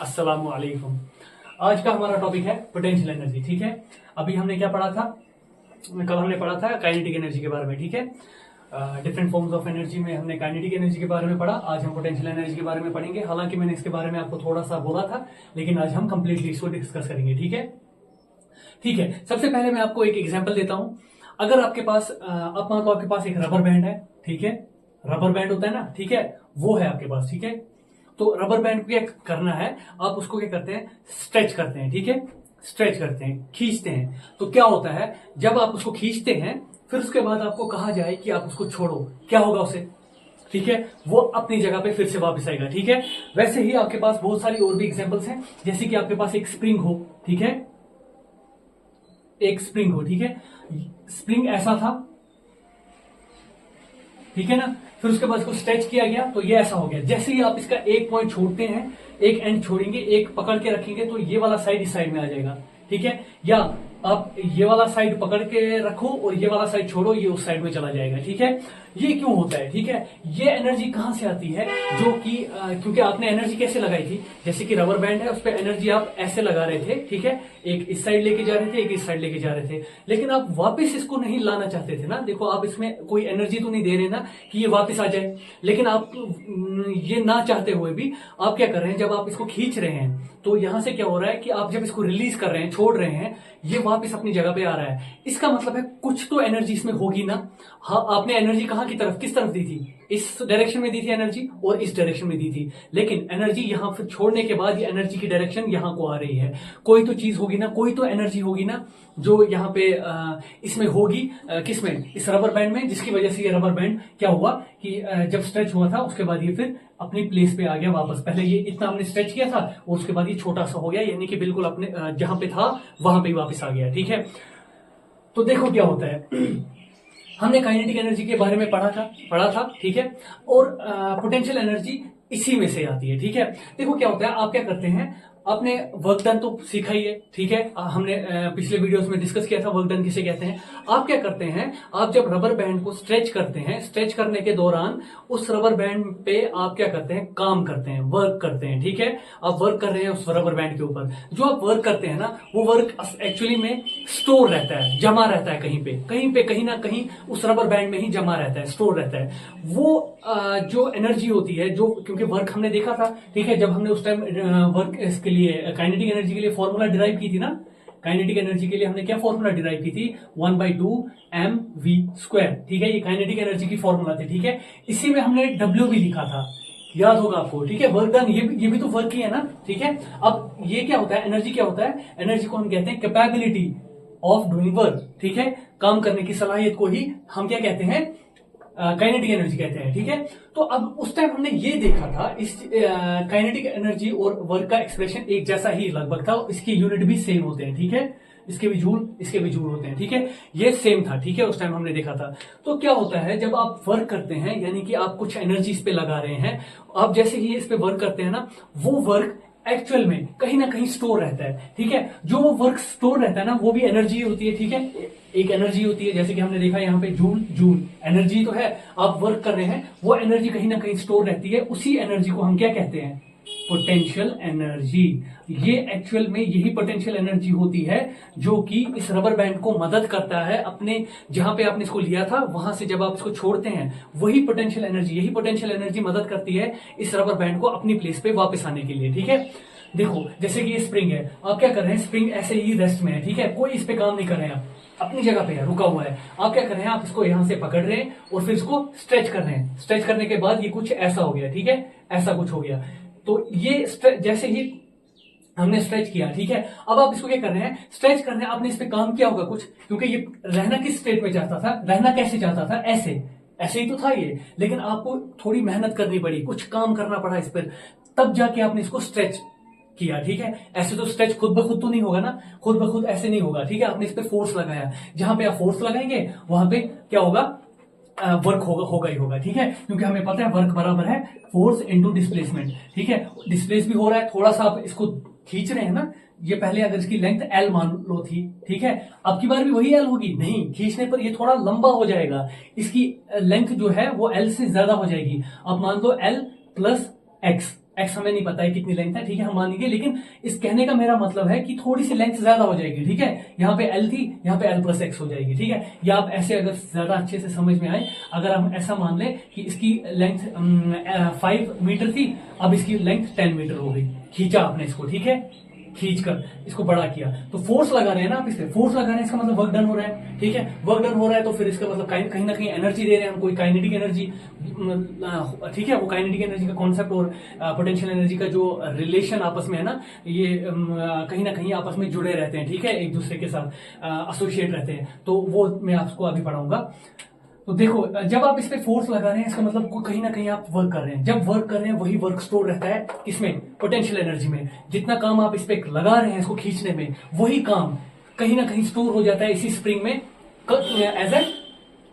अस्सलाम वालेकुम। आज का हमारा टॉपिक है पोटेंशियल एनर्जी। ठीक है, अभी हमने क्या पढ़ा था, कल हमने पढ़ा था काइनेटिक एनर्जी के बारे में। ठीक है, डिफरेंट फॉर्म्स ऑफ एनर्जी में हमने काइनेटिक एनर्जी के बारे में पढ़ा। आज हम पोटेंशियल एनर्जी के बारे में पढ़ेंगे। हालांकि मैंने इसके बारे में आपको थोड़ा सा बोला था, लेकिन आज हम कंप्लीटली इसको डिस्कस करेंगे। ठीक है, सबसे पहले मैं आपको एक एग्जाम्पल देता हूं। अगर आपके पास आप मान लो आपके पास एक रबर बैंड है। ठीक है, रबर बैंड होता है ना, ठीक है, वो है आपके पास। ठीक है, तो रबर बैंड को क्या करना है, आप उसको क्या करते हैं, स्ट्रेच करते हैं। ठीक है, स्ट्रेच करते हैं, खींचते हैं। तो क्या होता है, जब आप उसको खींचते हैं फिर उसके बाद आपको कहा जाए कि आप उसको छोड़ो, क्या होगा उसे, ठीक है, वो अपनी जगह पे फिर से वापस आएगा। ठीक है, वैसे ही आपके पास बहुत सारी और भी एग्जांपल्स हैं, जैसे कि आपके पास एक स्प्रिंग हो। ठीक है, एक स्प्रिंग हो। ठीक है, स्प्रिंग ऐसा था, ठीक है ना, फिर उसके बाद इसको स्ट्रेच किया गया तो ये ऐसा हो गया। जैसे ही आप इसका एक पॉइंट छोड़ते हैं, एक एंड छोड़ेंगे, एक पकड़ के रखेंगे, तो ये वाला साइड इस साइड में आ जाएगा। ठीक है, या आप ये वाला साइड पकड़ के रखो और ये वाला साइड छोड़ो, ये उस साइड में चला जाएगा। ठीक है, ये क्यों होता है, ठीक है, ये एनर्जी कहां से आती है, जो कि क्योंकि आपने एनर्जी कैसे लगाई थी, जैसे कि रबर बैंड है, उस पर एनर्जी आप ऐसे लगा रहे थे। ठीक है, एक इस साइड लेके जा रहे थे, एक इस साइड लेके जा रहे थे, लेकिन आप वापस इसको नहीं लाना चाहते थे ना। देखो, आप इसमें कोई एनर्जी तो नहीं दे रहे ना कि ये वापस आ जाए, लेकिन आप ये ना चाहते हुए भी आप क्या कर रहे हैं, जब आप इसको खींच रहे हैं तो यहां से क्या हो रहा है कि आप जब इसको रिलीज कर रहे हैं, छोड़ रहे हैं, ये वापस अपनी जगह पे आ रहा है। इसका मतलब है कुछ तो एनर्जी इसमें होगी ना। हाँ, आपने एनर्जी कहां की तरफ, किस तरफ दी थी, इस डायरेक्शन में दी थी एनर्जी और इस डायरेक्शन में दी थी, लेकिन एनर्जी यहां फिर छोड़ने के बाद ये एनर्जी की डायरेक्शन यहां को आ रही है। कोई तो चीज होगी ना, कोई तो एनर्जी होगी ना जो यहाँ पे इसमें होगी, किसमें, इस रबर बैंड में, जिसकी वजह से ये रबर बैंड क्या हुआ कि जब स्ट्रेच हुआ था उसके बाद ये फिर अपनी प्लेस पे आ गया वापस। पहले ये इतना हमने स्ट्रेच किया था और उसके बाद ये छोटा सा हो गया, यानी कि बिल्कुल अपने जहां पे था वहां पे ही वापस आ गया। ठीक है, तो देखो क्या होता है, हमने काइनेटिक एनर्जी के बारे में पढ़ा था। ठीक है, और पोटेंशियल एनर्जी इसी में से आती है। ठीक है, देखो क्या होता है, आप क्या करते हैं, आपने वर्क डन तो सीखा ही है। ठीक है, हमने पिछले वीडियोस में डिस्कस किया था वर्क डन किसे कहते हैं। आप क्या करते हैं, आप जब रबर बैंड को स्ट्रेच करते हैं, स्ट्रेच करने के दौरान उस रबर बैंड पे आप क्या करते हैं, काम करते हैं, वर्क करते हैं। ठीक है, आप वर्क कर रहे हैं उस रबर बैंड के ऊपर। जो आप वर्क करते हैं ना, वो वर्क एक्चुअली में स्टोर रहता है, जमा रहता है कहीं पे कहीं ना कहीं उस रबर बैंड में ही जमा रहता है, स्टोर रहता है। वो जो एनर्जी होती है, जो क्योंकि वर्क हमने देखा था। ठीक है, जब हमने उस टाइम वर्क इसके लिए काइनेटिक एनर्जी के लिए फॉर्मूला डिराइव की थी ना, काइनेटिक एनर्जी के लिए हमने क्या फॉर्मूला डिराइव की थी, 1/2 mv²। ठीक है, ये काइनेटिक एनर्जी की फॉर्मूला थी। ठीक है, इसी में हमने W भी लिखा था, याद होगा आपको। ठीक है, वर्क डन, ये भी तो वर्क ही है ना। ठीक है, अब ये क्या होता है, एनर्जी क्या होता है, एनर्जी को हम कहते हैं कैपेबिलिटी ऑफ डूइंग वर्क। ठीक है, काम करने की सलाहियत को ही हम क्या कहते हैं, काइनेटिक एनर्जी कहते हैं। ठीक है, तो अब उस टाइम हमने ये देखा था, इस काइनेटिक एनर्जी और वर्क का एक्सप्रेशन एक जैसा ही लगभग था, इसकी यूनिट भी सेम होते हैं। ठीक है, इसके भी जूल होते हैं। ठीक है, ये सेम था। ठीक है, उस टाइम हमने देखा था। तो क्या होता है, जब आप वर्क करते हैं, यानी कि आप कुछ एनर्जी इस पे लगा रहे हैं, आप जैसे ही इस पे वर्क करते हैं ना, वो वर्क एक्चुअल में कहीं ना कहीं स्टोर रहता है। ठीक है, जो वो वर्क स्टोर रहता है ना, वो भी एनर्जी होती है। ठीक है, एक एनर्जी होती है, जैसे कि हमने देखा यहाँ पे जूल एनर्जी तो है, आप वर्क कर रहे हैं, वो एनर्जी कहीं ना कहीं स्टोर रहती है। उसी एनर्जी को हम क्या कहते हैं, पोटेंशियल एनर्जी। ये एक्चुअल में यही पोटेंशियल एनर्जी होती है जो कि इस रबर बैंड को मदद करता है अपने, जहां पे आपने इसको लिया था वहां से जब आप इसको छोड़ते हैं, वही पोटेंशियल एनर्जी मदद करती है इस रबर बैंड को अपनी प्लेस पे वापस आने के लिए। ठीक है, देखो जैसे कि ये स्प्रिंग है, आप क्या कर रहे हैं, स्प्रिंग ऐसे ही रेस्ट में है। ठीक है, कोई इस पे काम नहीं कर रहे हैं, आप अपनी जगह पे है, रुका हुआ है। आप क्या कर रहे हैं, आप इसको यहां से पकड़ रहे हैं और फिर इसको स्ट्रेच कर रहे हैं। स्ट्रेच करने के बाद ये कुछ ऐसा हो गया। ठीक है, ऐसा कुछ हो गया, तो ये जैसे ही हमने स्ट्रेच किया, ठीक है, अब आप इसको क्या कर रहे हैं, स्ट्रेच कर रहे हैं, आपने इस पे काम किया होगा कुछ, क्योंकि ये रहना किस स्टेट में चाहता था, रहना कैसे चाहता था, ऐसे ही तो था ये, लेकिन आपको थोड़ी मेहनत करनी पड़ी, कुछ काम करना पड़ा इस पर, तब जाके आपने इसको स्ट्रेच किया। ठीक है, ऐसे तो स्ट्रेच खुद ब खुद तो नहीं होगा ना, खुद ब खुद ऐसे नहीं होगा। ठीक है, आपने इस पे फोर्स लगाया, जहां पे आप फोर्स लगाएंगे वहां पे क्या होगा, वर्क होगा ही होगा। ठीक है, क्योंकि हमें पता है वर्क बराबर है फोर्स इनटू डिस्प्लेसमेंट। ठीक है, डिस्प्लेस भी हो रहा है, थोड़ा सा आप इसको खींच रहे हैं ना, ये पहले अगर इसकी लेंथ L मान लो थी, ठीक है, अब की बार भी वही L होगी, नहीं, खींचने पर ये थोड़ा लंबा हो जाएगा, इसकी लेंथ जो है वो L से ज्यादा हो जाएगी। अब मान लो L प्लस एक्स हमें नहीं पता है कितनी लेंथ है, ठीक है, हम मानेंगे, लेकिन इस कहने का मेरा मतलब है कि थोड़ी सी लेंथ ज्यादा हो जाएगी, ठीक है, यहाँ पे एल थी, यहाँ पे एल प्लस एक्स हो जाएगी, ठीक है। या आप ऐसे अगर ज्यादा अच्छे से समझ में आए, अगर हम ऐसा मान लें कि इसकी लेंथ 5 मीटर थी, अब इसकी लेंथ 10 मीटर हो गई, खींचा आपने इसको, ठीक है, खींचकर इसको बड़ा किया, तो फोर्स लगा रहे हैं ना आप, इससे फोर्स लगा रहे हैं, इसका मतलब वर्क डन हो रहा है, ठीक है, वर्क डन हो रहा है, तो फिर इसका मतलब कहीं ना कहीं एनर्जी दे रहे हैं हम, कोई काइनेटिक एनर्जी, ठीक है, वो काइनेटिक एनर्जी का कॉन्सेप्ट और पोटेंशियल एनर्जी का जो रिलेशन आपस में है ना, ये कहीं ना कहीं आपस में जुड़े रहते हैं, ठीक है, एक दूसरे के साथ एसोसिएट रहते हैं, तो वो मैं आपको अभी पढ़ाऊंगा। तो देखो, जब आप इस पे फोर्स लगा रहे हैं, इसका मतलब कहीं ना कहीं आप वर्क कर रहे हैं, जब वर्क कर रहे हैं वही वर्क स्टोर रहता है किसमें, पोटेंशियल एनर्जी में। जितना काम आप इस पे लगा रहे हैं इसको खींचने में, वही काम कहीं ना कहीं स्टोर हो जाता है इसी स्प्रिंग में एज ए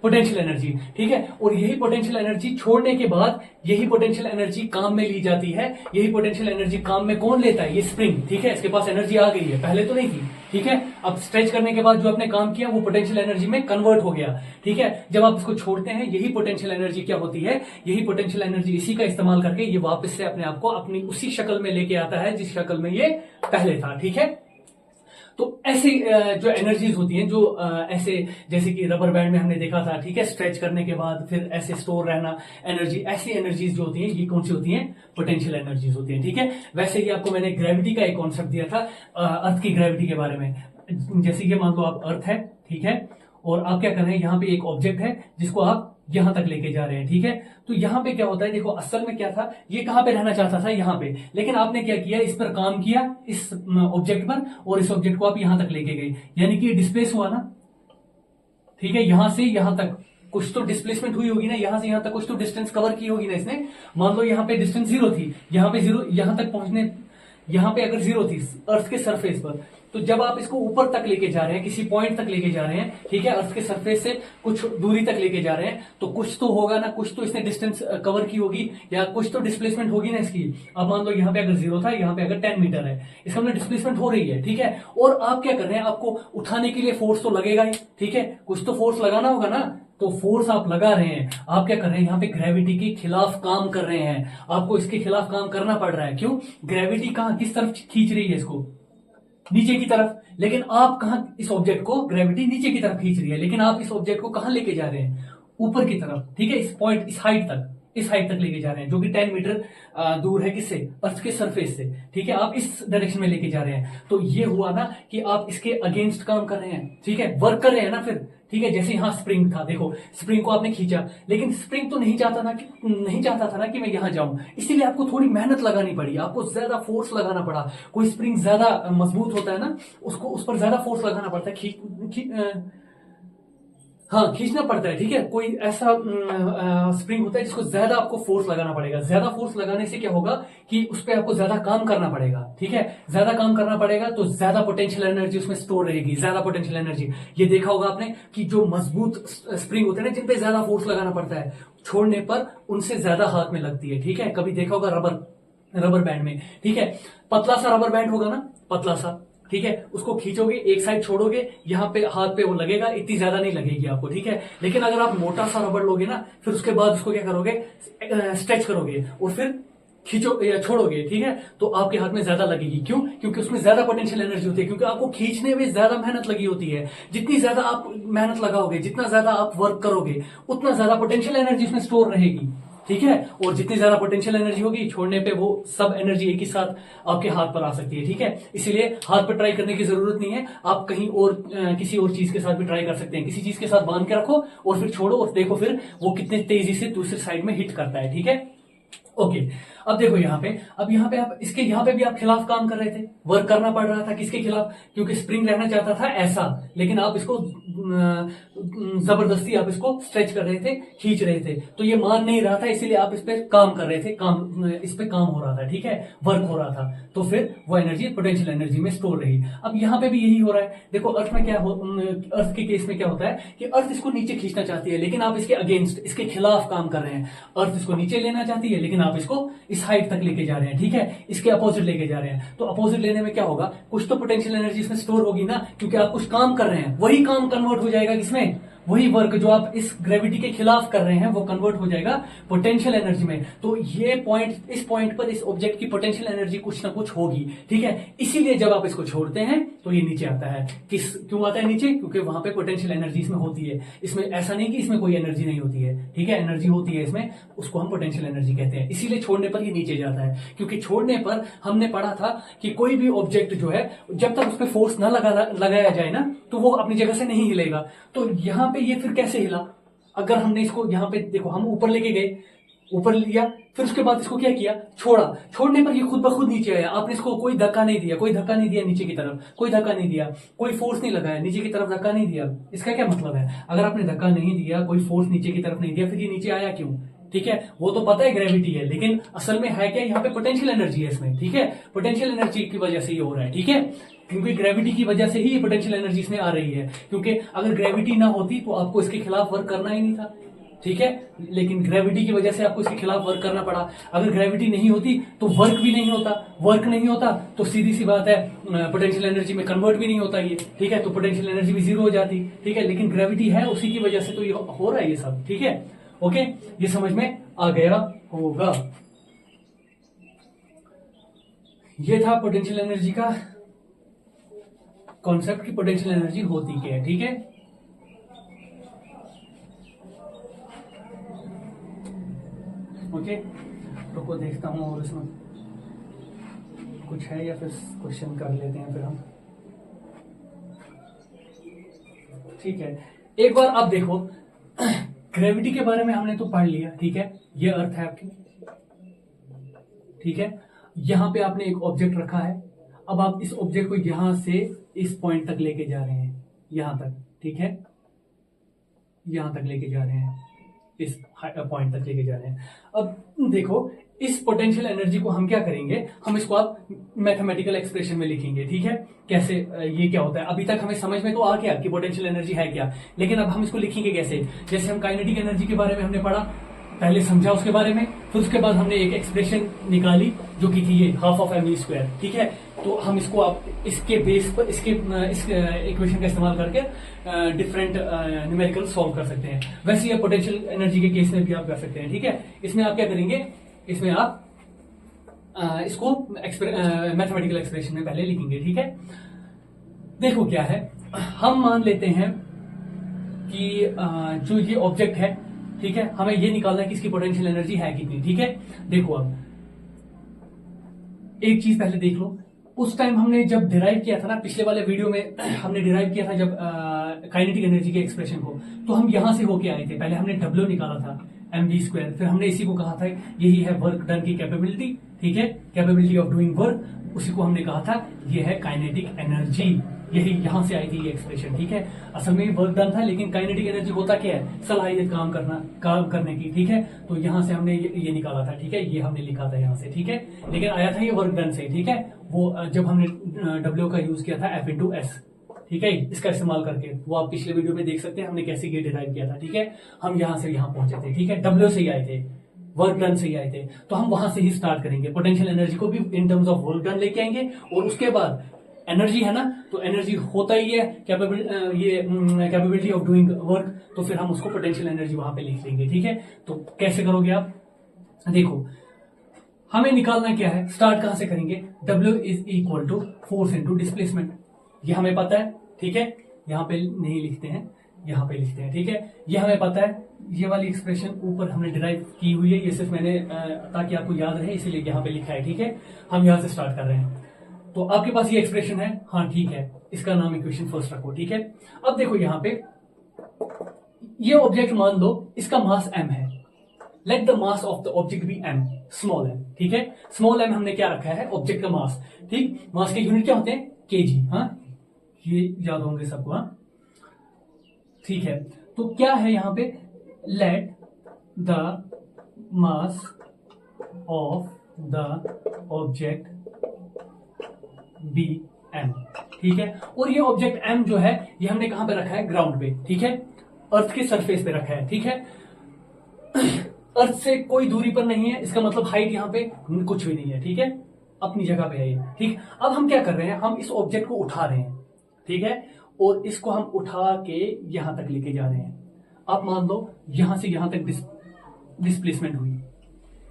पोटेंशियल एनर्जी, ठीक है। और यही पोटेंशियल एनर्जी छोड़ने के बाद यही पोटेंशियल एनर्जी काम में ली जाती है, यही पोटेंशियल एनर्जी काम में कौन लेता है, ये स्प्रिंग, ठीक है, इसके पास एनर्जी आ गई है, पहले तो नहीं थी, ठीक है, अब स्ट्रेच करने के बाद जो आपने काम किया वो पोटेंशियल एनर्जी में कन्वर्ट हो गया, ठीक है। जब आप इसको छोड़ते हैं, यही पोटेंशियल एनर्जी क्या होती है, यही पोटेंशियल एनर्जी इसी का इस्तेमाल करके ये वापस से अपने आप को अपनी उसी शक्ल में लेके आता है जिस शक्ल में ये पहले था, ठीक है। तो ऐसी जो एनर्जीज होती हैं, जो ऐसे जैसे कि रबर बैंड में हमने देखा था, ठीक है, स्ट्रेच करने के बाद फिर ऐसे स्टोर रहना एनर्जी, ऐसी एनर्जीज जो होती हैं ये कौन सी होती हैं, पोटेंशियल एनर्जीज होती हैं, ठीक है। वैसे ही आपको मैंने ग्रेविटी का एक कॉन्सेप्ट दिया था, अर्थ की ग्रेविटी के बारे में। जैसे कि मान लो आप अर्थ है, ठीक है, और आप क्या कर रहे हैं, यहाँ पे एक ऑब्जेक्ट है जिसको आप यहां तक लेके जा रहे हैं, ठीक है। तो यहां पे क्या होता है, देखो असल में क्या था, ये कहां पे रहना चाहता था, यहां पे, लेकिन आपने क्या किया, इस पर काम किया, इस ऑब्जेक्ट पर, और इस ऑब्जेक्ट को आप यहां तक लेके गए, यानी कि डिस्प्लेस हुआ ना, ठीक है, यहां से यहां तक कुछ तो डिस्प्लेसमेंट हुई होगी ना, यहां से यहां तक कुछ तो डिस्टेंस कवर की होगी ना इसने। मान लो यहां पे डिस्टेंस 0 थी, यहां पे 0, यहां तक पहुंचने, यहां पे अगर 0 थी अर्थ के सरफेस पर, तो जब आप इसको ऊपर तक लेके जा रहे हैं, किसी पॉइंट तक लेके जा रहे हैं, ठीक है, अर्थ के सरफेस से कुछ दूरी तक लेके जा रहे हैं, तो कुछ तो होगा ना, कुछ तो इसने डिस्टेंस कवर की होगी, या कुछ तो डिस्प्लेसमेंट होगी ना इसकी। अब मान लो यहाँ पे अगर 0 था, यहाँ पे अगर 10 मीटर है, इसका मतलब डिस्प्लेसमेंट हो रही है, ठीक है। और आप क्या कर रहे हैं, आपको उठाने के लिए फोर्स तो लगेगा ही, ठीक है, कुछ तो फोर्स लगाना होगा ना, तो फोर्स आप लगा रहे हैं, आप क्या कर रहे हैं, यहाँ पे ग्रेविटी के खिलाफ काम कर रहे हैं, आपको इसके खिलाफ काम करना पड़ रहा है। क्यों, ग्रेविटी कहां किस तरफ खींच रही है इसको, नीचे की तरफ, लेकिन आप कहां, इस ऑब्जेक्ट को ग्रेविटी नीचे की तरफ खींच रही है, लेकिन आप इस ऑब्जेक्ट को कहां लेके जा रहे हैं, ऊपर की तरफ, ठीक है, इस पॉइंट, इस हाइट तक, इस हाइट तक लेके जा रहे हैं, जो कि 10 मीटर दूर है किससे, अर्थ के सरफेस से, ठीक है, आप इस डायरेक्शन में लेके जा रहे हैं। तो ये हुआ ना कि आप इसके अगेंस्ट काम कर रहे हैं, ठीक है, वर्क कर रहे हैं ना फिर, ठीक है। जैसे यहां स्प्रिंग था, देखो स्प्रिंग को आपने खींचा, लेकिन स्प्रिंग तो नहीं चाहता था ना कि मैं यहां जाऊं, इसीलिए आपको थोड़ी मेहनत लगानी पड़ी, आपको ज्यादा फोर्स लगाना पड़ा। कोई स्प्रिंग ज्यादा मजबूत होता है ना, उसको उस पर ज्यादा फोर्स लगाना पड़ता है, हाँ खींचना पड़ता है, ठीक है। कोई ऐसा स्प्रिंग होता है जिसको ज्यादा आपको फोर्स लगाना पड़ेगा, ज्यादा फोर्स लगाने से क्या होगा कि उस पर आपको ज्यादा काम करना पड़ेगा, ठीक है, ज्यादा काम करना पड़ेगा, तो ज्यादा पोटेंशियल एनर्जी उसमें स्टोर रहेगी, ज्यादा पोटेंशियल एनर्जी। ये देखा होगा आपने कि जो मजबूत स्प्रिंग होते हैं ना, जिन पे ज्यादा फोर्स लगाना पड़ता है, छोड़ने पर उनसे ज्यादा हाथ में लगती है, ठीक है। कभी देखा होगा रबर बैंड में, ठीक है, पतला सा रबर बैंड होगा ना, पतला सा, ठीक है, उसको खींचोगे, एक साइड छोड़ोगे, यहाँ पे हाथ पे वो लगेगा, इतनी ज्यादा नहीं लगेगी आपको, ठीक है। लेकिन अगर आप मोटा सा रबड़ लोगे ना, फिर उसके बाद उसको क्या करोगे, स्ट्रेच करोगे और फिर खींचो या छोड़ोगे, ठीक है, तो आपके हाथ में ज्यादा लगेगी। क्यों, क्योंकि उसमें ज्यादा पोटेंशियल एनर्जी होती है, क्योंकि आपको खींचने में ज्यादा मेहनत लगी होती है। जितनी ज्यादा आप मेहनत लगाओगे, जितना ज्यादा आप वर्क करोगे, उतना ज्यादा पोटेंशियल एनर्जी उसमें स्टोर रहेगी, ठीक है। और जितनी ज्यादा पोटेंशियल एनर्जी होगी, छोड़ने पे वो सब एनर्जी एक ही साथ आपके हाथ पर आ सकती है, ठीक है। इसीलिए हाथ पर ट्राई करने की जरूरत नहीं है, आप कहीं और किसी और चीज के साथ भी ट्राई कर सकते हैं। किसी चीज के साथ बांध के रखो और फिर छोड़ो और देखो फिर वो कितने तेजी से दूसरी साइड में हिट करता है, ठीक है। ओके, अब देखो यहाँ पे आप इसके यहाँ पे भी आप खिलाफ काम कर रहे थे, वर्क करना पड़ रहा था, किसके खिलाफ, क्योंकि स्प्रिंग रहना चाहता था ऐसा, लेकिन आप इसको जबरदस्ती आप इसको स्ट्रेच कर रहे थे, खींच रहे थे, तो ये मान नहीं रहा था, इसीलिए आप इस पे काम कर रहे थे, इस पे काम हो रहा था, ठीक है, वर्क हो रहा था, तो फिर वो एनर्जी पोटेंशियल एनर्जी में स्टोर रही। अब यहाँ पे भी यही हो रहा है, देखो अर्थ में अर्थ के केस में क्या होता है कि अर्थ इसको नीचे खींचना चाहती है, लेकिन आप इसके अगेंस्ट, इसके खिलाफ काम कर रहे हैं। अर्थ इसको नीचे लेना चाहती है, लेकिन आप इसको इस हाइट तक लेके जा रहे हैं, ठीक है, इसके अपोजिट लेके जा रहे हैं। तो अपोजिट लेने में क्या होगा, कुछ तो पोटेंशियल एनर्जी इसमें स्टोर होगी ना, क्योंकि आप कुछ काम कर रहे हैं, वही काम कन्वर्ट हो जाएगा किसमें, वही वर्क जो आप इस ग्रेविटी के खिलाफ कर रहे हैं वो कन्वर्ट हो जाएगा पोटेंशियल एनर्जी में। तो ये पॉइंट, इस पॉइंट पर इस ऑब्जेक्ट की पोटेंशियल एनर्जी कुछ ना कुछ होगी, ठीक है। इसीलिए जब आप इसको छोड़ते हैं तो ये नीचे आता है। क्यों आता है नीचे? क्योंकि वहां पे पोटेंशियल एनर्जी इसमें होती है। इसमें ऐसा नहीं कि इसमें कोई एनर्जी नहीं होती है, ठीक है, एनर्जी होती है इसमें, उसको हम पोटेंशियल एनर्जी कहते हैं। इसीलिए छोड़ने पर ये नीचे जाता है, क्योंकि छोड़ने पर हमने पढ़ा था कि कोई भी ऑब्जेक्ट जो है जब तक उस पर फोर्स ना लगाया जाए ना तो वो अपनी जगह से नहीं हिलेगा। तो यहां पे ये फिर कैसे हिला? अगर हमने इसको यहां पे देखो, हम ऊपर लेके गए, ऊपर लिया, फिर उसके बाद इसको क्या किया? छोड़ा। छोड़ने पर ये खुद ब खुद नीचे आया। आपने इसको कोई धक्का नहीं दिया, कोई धक्का नहीं दिया नीचे की तरफ, कोई धक्का नहीं दिया, कोई फोर्स नहीं लगाया, नीचे की तरफ धक्का नहीं दिया। इसका क्या मतलब है? अगर आपने धक्का नहीं दिया, कोई फोर्स नीचे की तरफ नहीं दिया, फिर ये नीचे आया क्यों? ठीक है, वो तो पता है ग्रेविटी है, लेकिन असल में है क्या? यहाँ पे पोटेंशियल एनर्जी है इसमें, ठीक है, पोटेंशियल एनर्जी की वजह से ये हो रहा है, ठीक है, क्योंकि ग्रेविटी की वजह से ही ये पोटेंशियल एनर्जी इसमें आ रही है। क्योंकि अगर ग्रेविटी ना होती तो आपको इसके खिलाफ वर्क करना ही नहीं था, ठीक है, लेकिन ग्रेविटी की वजह से आपको इसके खिलाफ वर्क करना पड़ा। अगर ग्रेविटी नहीं होती तो वर्क भी नहीं होता, वर्क नहीं होता तो सीधी सी बात है पोटेंशियल एनर्जी में कन्वर्ट भी नहीं होता ये, ठीक है, तो पोटेंशियल एनर्जी भी जीरो हो जाती, ठीक है। लेकिन ग्रेविटी है, उसी की वजह से तो ये हो रहा है ये सब, ठीक है। ओके, ये समझ में आ गया होगा। ये था पोटेंशियल एनर्जी का कॉन्सेप्ट की पोटेंशियल एनर्जी होती क्या है, ठीक है। ओके, रुको देखता हूं और इसमें कुछ है या फिर क्वेश्चन कर लेते हैं फिर हम, ठीक है। एक बार आप देखो, ग्रेविटी के बारे में हमने तो पढ़ लिया, ठीक है, ये अर्थ है आपकी, ठीक है। यहां पे आपने एक ऑब्जेक्ट रखा है, अब आप इस ऑब्जेक्ट को यहां से इस पॉइंट तक लेके जा रहे हैं, यहां तक, ठीक है, यहां तक लेके जा रहे हैं, इस पॉइंट तक लेके जा रहे हैं। अब देखो, इस पोटेंशियल एनर्जी को हम क्या करेंगे? हम इसको आप मैथमेटिकल एक्सप्रेशन में लिखेंगे, ठीक है। कैसे? ये क्या होता है? अभी तक हमें समझ में तो आ गया कि पोटेंशियल एनर्जी है क्या, लेकिन अब हम इसको लिखेंगे कैसे? जैसे हम काइनेटिक एनर्जी के बारे में हमने पढ़ा, पहले समझा उसके बारे में, फिर उसके बाद हमने एक एक्सप्रेशन निकाली जो कि थी ये हाफ ऑफ एम स्क्वायर, ठीक है। तो हम इसको आप इसके बेस पर इस इक्वेशन का इस्तेमाल करके डिफरेंट न्यूमेरिकल सॉल्व कर सकते हैं। वैसे ये पोटेंशियल एनर्जी के केस में भी आप कर सकते हैं, ठीक है। इसमें आप क्या करेंगे? इसमें आप इसको मैथमेटिकल एक्सप्रेशन में पहले लिखेंगे, ठीक है। देखो क्या है, हम मान लेते हैं कि जो ये ऑब्जेक्ट है, ठीक है, हमें ये निकालना है कि इसकी पोटेंशियल एनर्जी है कितनी, ठीक है। देखो, अब एक चीज पहले देख लो, उस टाइम हमने जब डिराइव किया था ना, पिछले वाले वीडियो में हमने डिराइव किया था जब काइनेटिक एनर्जी के एक्सप्रेशन को, तो हम यहां से होके आए थे। पहले हमने डब्ल्यू निकाला था mv स्क्वायर, फिर हमने इसी को कहा था यही है वर्क डन की कैपेबिलिटी, ठीक है, कैपेबिलिटी ऑफ डूइंग वर्क, उसी को हमने कहा था ये है काइनेटिक एनर्जी। यही यहां से आई थी ये एक्सप्रेशन, ठीक है। असल में वर्क डन था, लेकिन काइनेटिक एनर्जी होता क्या है? सलाहियत काम करने की, ठीक है। तो यहां से हमने ये निकाला था, ठीक है, ये हमने लिखा था यहां से, ठीक है, लेकिन आया था ये वर्क डन से, ठीक है। वो जब हमने डब्ल्यू का यूज किया था एफ इंटू एस, ठीक है, इसका इस्तेमाल करके, वो आप पिछले वीडियो में देख सकते हैं हमने कैसे ये डिराइव किया था, ठीक है। हम यहां से यहां पहुंचे थे, ठीक है, डब्ल्यू से ही आए थे, वर्क डन से ही आए थे, तो हम वहां से ही स्टार्ट करेंगे। पोटेंशियल एनर्जी को भी in terms of work done लेके आएंगे, और उसके बाद एनर्जी है ना, तो एनर्जी होता ही है कैपेबिलिटी ऑफ डूइंग वर्क, तो फिर हम उसको पोटेंशियल एनर्जी वहां पे लिख लेंगे, ठीक है। तो कैसे करोगे आप? देखो, हमें निकालना क्या है, स्टार्ट कहां से करेंगे? W is equal to force into displacement, ये हमें पता है, ठीक है। यहां पे नहीं लिखते हैं, यहां पे लिखते हैं, ठीक है, ये हमें पता है। ये वाली एक्सप्रेशन ऊपर हमने डिराइव की हुई है, ये सिर्फ मैंने ताकि आपको याद रहे इसीलिए यहां पे लिखा है, ठीक है। हम यहां से स्टार्ट कर रहे हैं, तो आपके पास ये एक्सप्रेशन है, हाँ ठीक है, इसका नाम इक्वेशन फर्स्ट रखो, ठीक है। अब देखो यहां पे ये ऑब्जेक्ट मान लो इसका मास m है, let the mass of the object be m, small m, ठीक है। स्मॉल m हमने क्या रखा है? ऑब्जेक्ट का मास, ठीक। मास के यूनिट क्या होते हैं? केजी, हाँ, ये याद होंगे सबको, हाँ, ठीक है। तो क्या है यहां पे? Let the mass of the object be m, ठीक है। और ये ऑब्जेक्ट m जो है ये हमने कहां पे रखा है? ग्राउंड पे, ठीक है, अर्थ के सरफेस पे रखा है, ठीक है। अर्थ से कोई दूरी पर नहीं है, इसका मतलब हाइट यहां पे कुछ भी नहीं है, ठीक है, अपनी जगह पे है ये, ठीक। अब हम क्या कर रहे हैं? हम इस ऑब्जेक्ट को उठा रहे हैं, ठीक है, और इसको हम उठा के यहां तक लेके जा रहे हैं, आप मान लो यहां से यहां तक डिस्प्लेसमेंट हुई,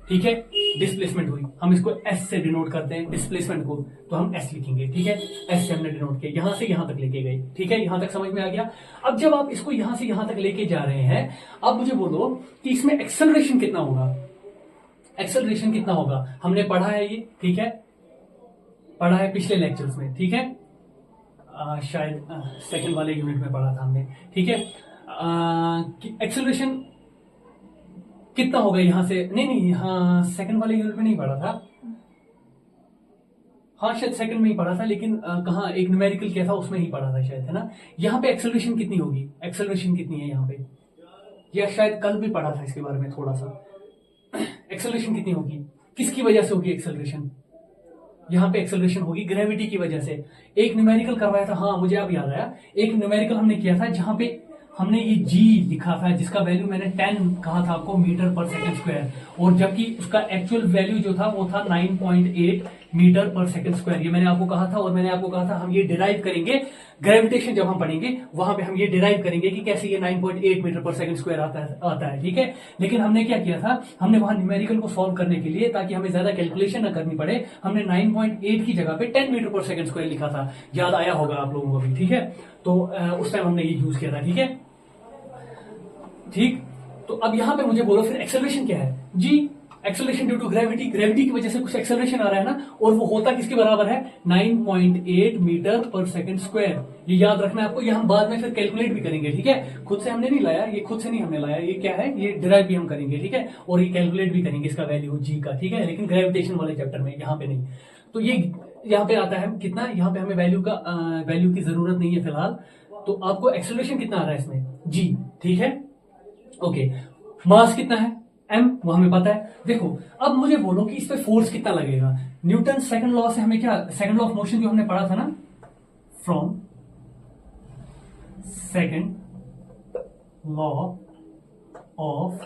ठीक है, डिस्प्लेसमेंट हुई, हम इसको एस से डिनोट करते हैं डिस्प्लेसमेंट को, तो हम एस लिखेंगे, ठीक है, एस से हमने डिनोट किया, यहां से यहां तक लेके गए, ठीक है, यहां तक समझ में आ गया। अब जब आप इसको यहां से यहां तक लेके जा रहे हैं, अब मुझे बोलो कि इसमें एक्सेलरेशन कितना होगा, एक्सेलरेशन कितना होगा, हमने पढ़ा है ये, ठीक है, पढ़ा है पिछले लेक्चर्स में, ठीक है, शायद सेकंड वाले यूनिट में पढ़ा था हमने, ठीक है, एक्सेलरेशन कितना होगा यहां से, नहीं हाँ सेकंड वाले यूनिट में नहीं पढ़ा था, हाँ शायद सेकंड में ही पढ़ा था, लेकिन कहाँ एक न्यूमेरिकल क्या था उसमें ही पढ़ा था शायद, है ना। यहाँ पे एक्सेलरेशन कितनी होगी, एक्सेलरेशन कितनी है यहाँ पे, या शायद कल भी पढ़ा था इसके बारे में थोड़ा सा, एक्सेलरेशन कितनी होगी, किसकी वजह से होगी एक्सेलरेशन, यहाँ पे एक्सेलरेशन होगी ग्रेविटी की वजह से। एक न्यूमेरिकल करवाया था, हाँ मुझे अब याद आया, एक न्यूमेरिकल हमने किया था जहां पे हमने ये जी लिखा था जिसका वैल्यू मैंने 10 कहा था आपको मीटर पर सेकंड स्क्वायर, और जबकि उसका एक्चुअल वैल्यू जो था वो था 9.8 मीटर पर सेकंड स्क्वायर, ये मैंने आपको कहा था। और मैंने आपको कहा था हम ये डिराइव करेंगे ग्रेविटेशन, जब हम पढ़ेंगे वहां पे हम ये डिराइव करेंगे कि कैसे ये 9.8 मीटर पर सेकंड स्क्वायर आता है, ठीक है। लेकिन हमने क्या किया था, हमने वहां न्यूमेरिकल को सॉल्व करने के लिए, ताकि हमें ज्यादा कैलकुलेशन ना करनी पड़े, हमने 9.8 की जगह पे 10 मीटर पर सेकंड स्क्वायर लिखा था, याद आया होगा आप लोगों को भी, ठीक है। तो उस टाइम हमने ये यूज किया था, ठीक है, ठीक। तो अब यहां पे मुझे बोलो फिर एक्सेलरेशन क्या है, g acceleration due to gravity, gravity की वजह से कुछ एक्सेलरेशन आ रहा है ना, और वो होता किसके बराबर है, 9.8 मीटर पर सेकंड स्क्वायर, ये याद रखना है आपको, ये हम बाद में फिर कैलकुलेट भी करेंगे, ठीक है, खुद से हमने नहीं लाया, ये खुद से नहीं हमने लाया, ये क्या है, ये डिराइव भी हम करेंगे, ठीक है, और ये कैलकुलेट भी करेंगे इसका वैल्यू जी का, ठीक है, लेकिन ग्रेविटेशन वाले चैप्टर में, यहाँ पे नहीं। तो ये यहाँ पे आता है कितना, यहाँ पे हमें वैल्यू की जरूरत नहीं है फिलहाल, तो आपको एक्सेलरेशन कितना आ रहा है इसमें, जी, ठीक है, ओके। मास कितना है, m, वो हमें पता है। देखो अब मुझे बोलो कि इस पे फोर्स कितना लगेगा, न्यूटन सेकंड लॉ से हमें क्या, सेकंड लॉ ऑफ मोशन जो हमने पढ़ा था ना, from second law of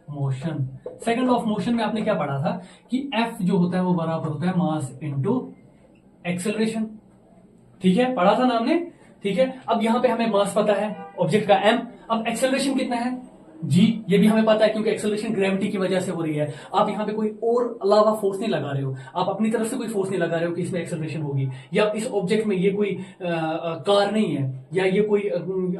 motion, second law of motion में आपने क्या पढ़ा था कि F जो होता है वो बराबर होता है मास इनटू एक्सेलरेशन, ठीक है, पढ़ा था ना हमने, ठीक है। अब यहां पे हमें मास पता है ऑब्जेक्ट का m, अब एक्सेलरेशन कितना है, जी, ये भी हमें पता है क्योंकि एक्सेलरेशन ग्रेविटी की वजह से हो रही है। आप यहाँ पे कोई और अलावा फोर्स नहीं लगा रहे हो, आप अपनी तरफ से कोई फोर्स नहीं लगा रहे हो कि इसमें एक्सेलरेशन होगी, या इस ऑब्जेक्ट में ये कोई कार नहीं है, या ये कोई